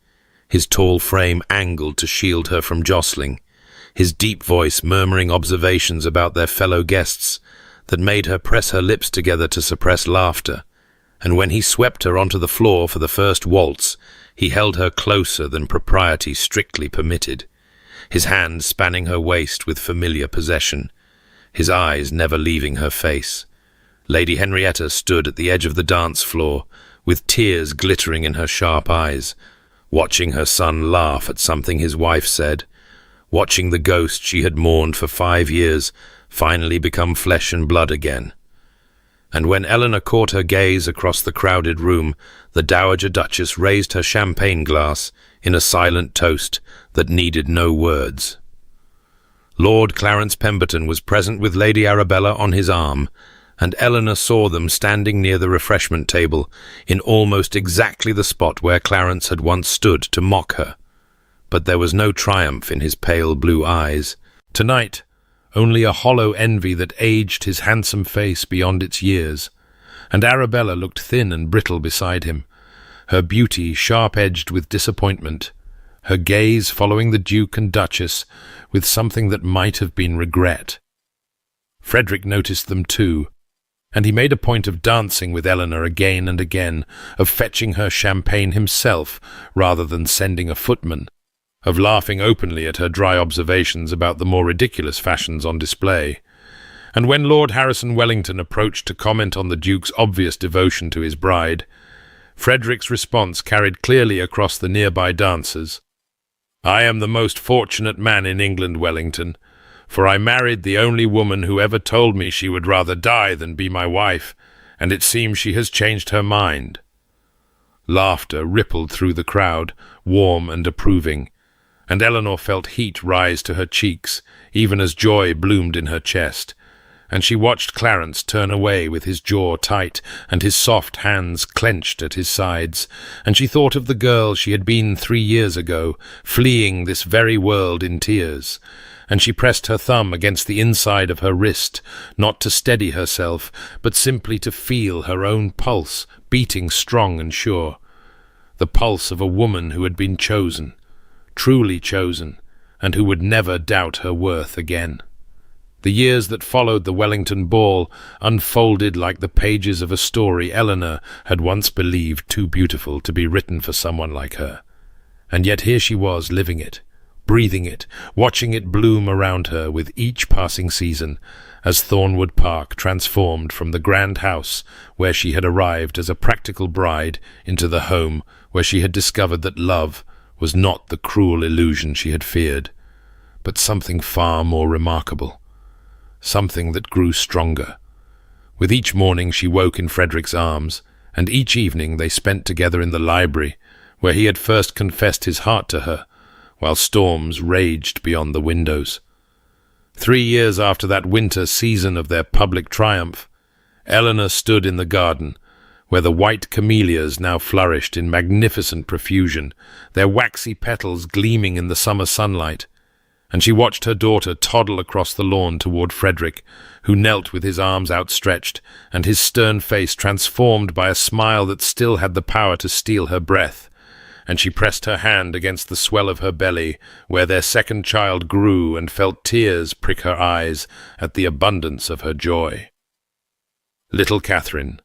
his tall frame angled to shield her from jostling, his deep voice murmuring observations about their fellow guests that made her press her lips together to suppress laughter. And when he swept her onto the floor for the first waltz, he held her closer than propriety strictly permitted, his hand spanning her waist with familiar possession, his eyes never leaving her face. Lady Henrietta stood at the edge of the dance floor, with tears glittering in her sharp eyes, watching her son laugh at something his wife said, watching the ghost she had mourned for 5 years finally become flesh and blood again. And when Eleanor caught her gaze across the crowded room, the Dowager Duchess raised her champagne glass in a silent toast that needed no words. Lord Clarence Pemberton was present with Lady Arabella on his arm, and Eleanor saw them standing near the refreshment table in almost exactly the spot where Clarence had once stood to mock her. But there was no triumph in his pale blue eyes. Tonight, only a hollow envy that aged his handsome face beyond its years, and Arabella looked thin and brittle beside him, her beauty sharp-edged with disappointment, her gaze following the Duke and Duchess with something that might have been regret. Frederick noticed them too, and he made a point of dancing with Eleanor again and again, of fetching her champagne himself rather than sending a footman, of laughing openly at her dry observations about the more ridiculous fashions on display. And when Lord Harrison Wellington approached to comment on the Duke's obvious devotion to his bride, Frederick's response carried clearly across the nearby dancers. "I am the most fortunate man in England, Wellington, for I married the only woman who ever told me she would rather die than be my wife, and it seems she has changed her mind." Laughter rippled through the crowd, warm and approving, and Eleanor felt heat rise to her cheeks, even as joy bloomed in her chest, and she watched Clarence turn away with his jaw tight and his soft hands clenched at his sides, and she thought of the girl she had been 3 years ago, fleeing this very world in tears, and she pressed her thumb against the inside of her wrist, not to steady herself, but simply to feel her own pulse beating strong and sure, the pulse of a woman who had been chosen, truly chosen, and who would never doubt her worth again. The years that followed the Wellington Ball unfolded like the pages of a story Eleanor had once believed too beautiful to be written for someone like her. And yet here she was, living it, breathing it, watching it bloom around her with each passing season, as Thornwood Park transformed from the grand house where she had arrived as a practical bride into the home where she had discovered that love was not the cruel illusion she had feared, but something far more remarkable, something that grew stronger. With each morning she woke in Frederick's arms, and each evening they spent together in the library, where he had first confessed his heart to her, while storms raged beyond the windows. 3 years after that winter season of their public triumph, Eleanor stood in the garden, where the white camellias now flourished in magnificent profusion, their waxy petals gleaming in the summer sunlight, and she watched her daughter toddle across the lawn toward Frederick, who knelt with his arms outstretched, and his stern face transformed by a smile that still had the power to steal her breath, and she pressed her hand against the swell of her belly, where their second child grew, and felt tears prick her eyes at the abundance of her joy. Little Catherine.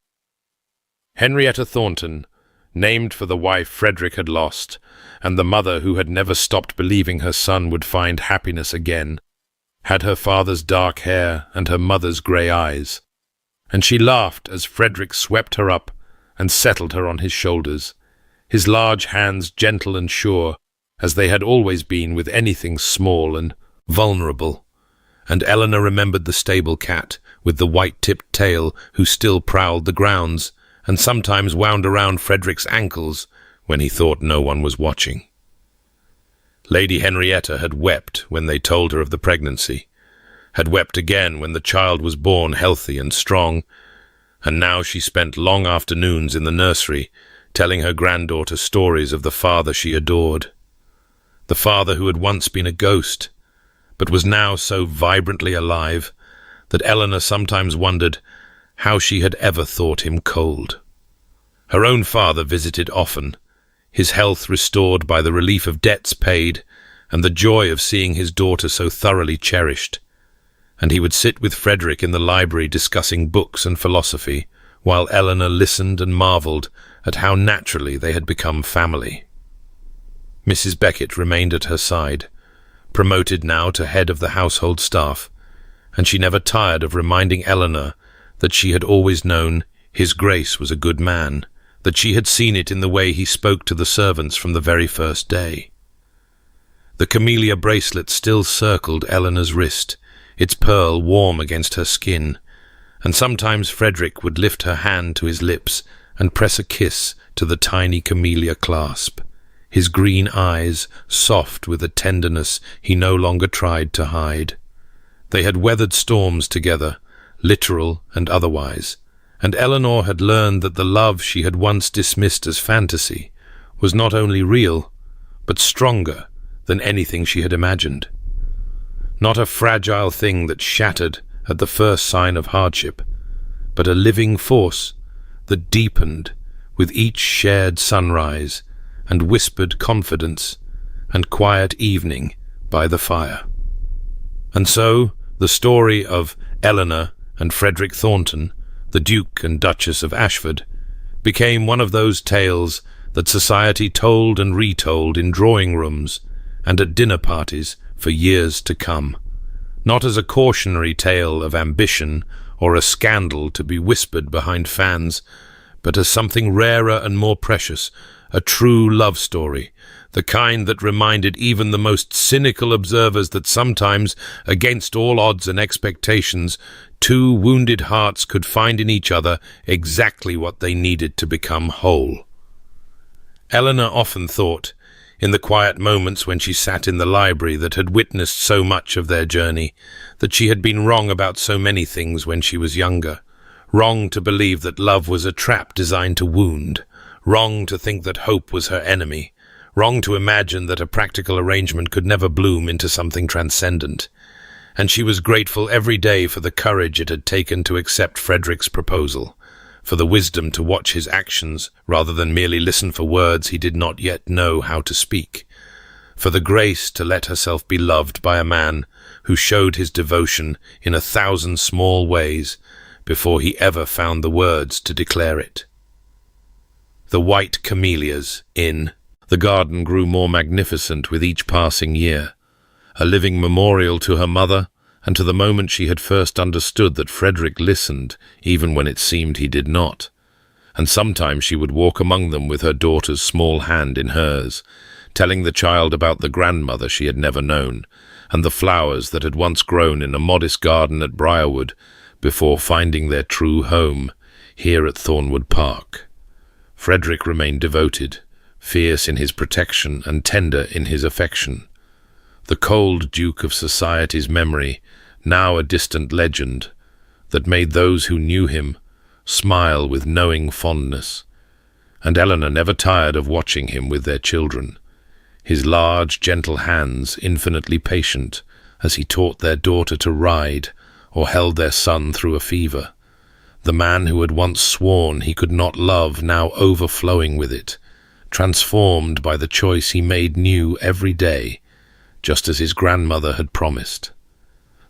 Henrietta Thornton, named for the wife Frederick had lost, and the mother who had never stopped believing her son would find happiness again, had her father's dark hair and her mother's grey eyes, and she laughed as Frederick swept her up and settled her on his shoulders, his large hands gentle and sure, as they had always been with anything small and vulnerable. And Eleanor remembered the stable cat with the white-tipped tail who still prowled the grounds and sometimes wound around Frederick's ankles when he thought no one was watching. Lady Henrietta had wept when they told her of the pregnancy, had wept again when the child was born healthy and strong, and now she spent long afternoons in the nursery telling her granddaughter stories of the father she adored. The father who had once been a ghost, but was now so vibrantly alive that Eleanor sometimes wondered how she had ever thought him cold. Her own father visited often, his health restored by the relief of debts paid and the joy of seeing his daughter so thoroughly cherished, and he would sit with Frederick in the library discussing books and philosophy, while Eleanor listened and marvelled at how naturally they had become family. Mrs. Beckett remained at her side, promoted now to head of the household staff, and she never tired of reminding Eleanor that she had always known His Grace was a good man, that she had seen it in the way he spoke to the servants from the very first day. The camellia bracelet still circled Eleanor's wrist, its pearl warm against her skin, and sometimes Frederick would lift her hand to his lips and press a kiss to the tiny camellia clasp, his green eyes soft with a tenderness he no longer tried to hide. They had weathered storms together, literal and otherwise, and Eleanor had learned that the love she had once dismissed as fantasy was not only real, but stronger than anything she had imagined. Not a fragile thing that shattered at the first sign of hardship, but a living force that deepened with each shared sunrise and whispered confidence and quiet evening by the fire. And so the story of Eleanor and Frederick Thornton, the Duke and Duchess of Ashford, became one of those tales that society told and retold in drawing rooms and at dinner parties for years to come, not as a cautionary tale of ambition or a scandal to be whispered behind fans, but as something rarer and more precious, a true love story, the kind that reminded even the most cynical observers that sometimes, against all odds and expectations, two wounded hearts could find in each other exactly what they needed to become whole. Eleanor often thought, in the quiet moments when she sat in the library that had witnessed so much of their journey, that she had been wrong about so many things when she was younger, wrong to believe that love was a trap designed to wound, wrong to think that hope was her enemy, wrong to imagine that a practical arrangement could never bloom into something transcendent. And she was grateful every day for the courage it had taken to accept Frederick's proposal, for the wisdom to watch his actions rather than merely listen for words he did not yet know how to speak, for the grace to let herself be loved by a man who showed his devotion in 1,000 small ways before he ever found the words to declare it. The white camellias in the garden grew more magnificent with each passing year, a living memorial to her mother and to the moment she had first understood that Frederick listened even when it seemed he did not. And sometimes she would walk among them with her daughter's small hand in hers, telling the child about the grandmother she had never known, and the flowers that had once grown in a modest garden at Briarwood before finding their true home here at Thornwood Park. Frederick remained devoted, fierce in his protection and tender in his affection. The cold Duke of Society's memory, now a distant legend, that made those who knew him smile with knowing fondness. And Eleanor never tired of watching him with their children, his large, gentle hands infinitely patient as he taught their daughter to ride or held their son through a fever. The man who had once sworn he could not love now overflowing with it, transformed by the choice he made new every day, just as his grandmother had promised.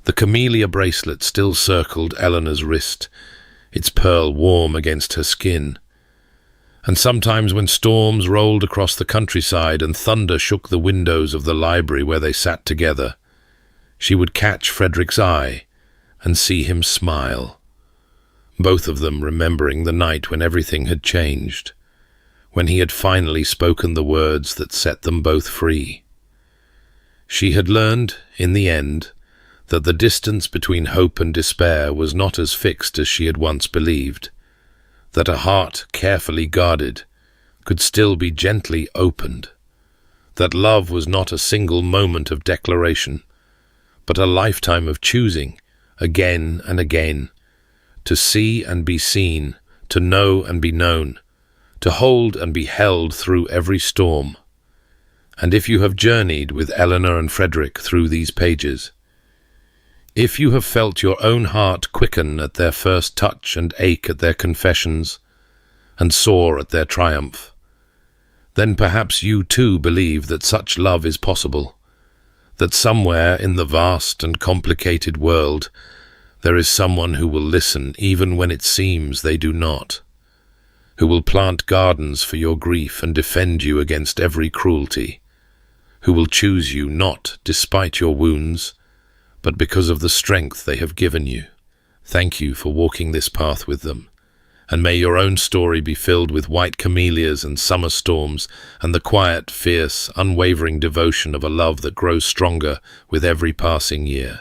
The camellia bracelet still circled Eleanor's wrist, its pearl warm against her skin. And sometimes when storms rolled across the countryside and thunder shook the windows of the library where they sat together, she would catch Frederick's eye and see him smile. both of them remembering the night when everything had changed, when he had finally spoken the words that set them both free. She had learned, in the end, that the distance between hope and despair was not as fixed as she had once believed, that a heart carefully guarded could still be gently opened, that love was not a single moment of declaration, but a lifetime of choosing, again and again, to see and be seen, to know and be known, to hold and be held through every storm. And if you have journeyed with Eleanor and Frederick through these pages, if you have felt your own heart quicken at their first touch and ache at their confessions, and soar at their triumph, then perhaps you too believe that such love is possible, that somewhere in the vast and complicated world there is someone who will listen even when it seems they do not, who will plant gardens for your grief and defend you against every cruelty, who will choose you not despite your wounds, but because of the strength they have given you. Thank you for walking this path with them, and may your own story be filled with white camellias and summer storms and the quiet, fierce, unwavering devotion of a love that grows stronger with every passing year.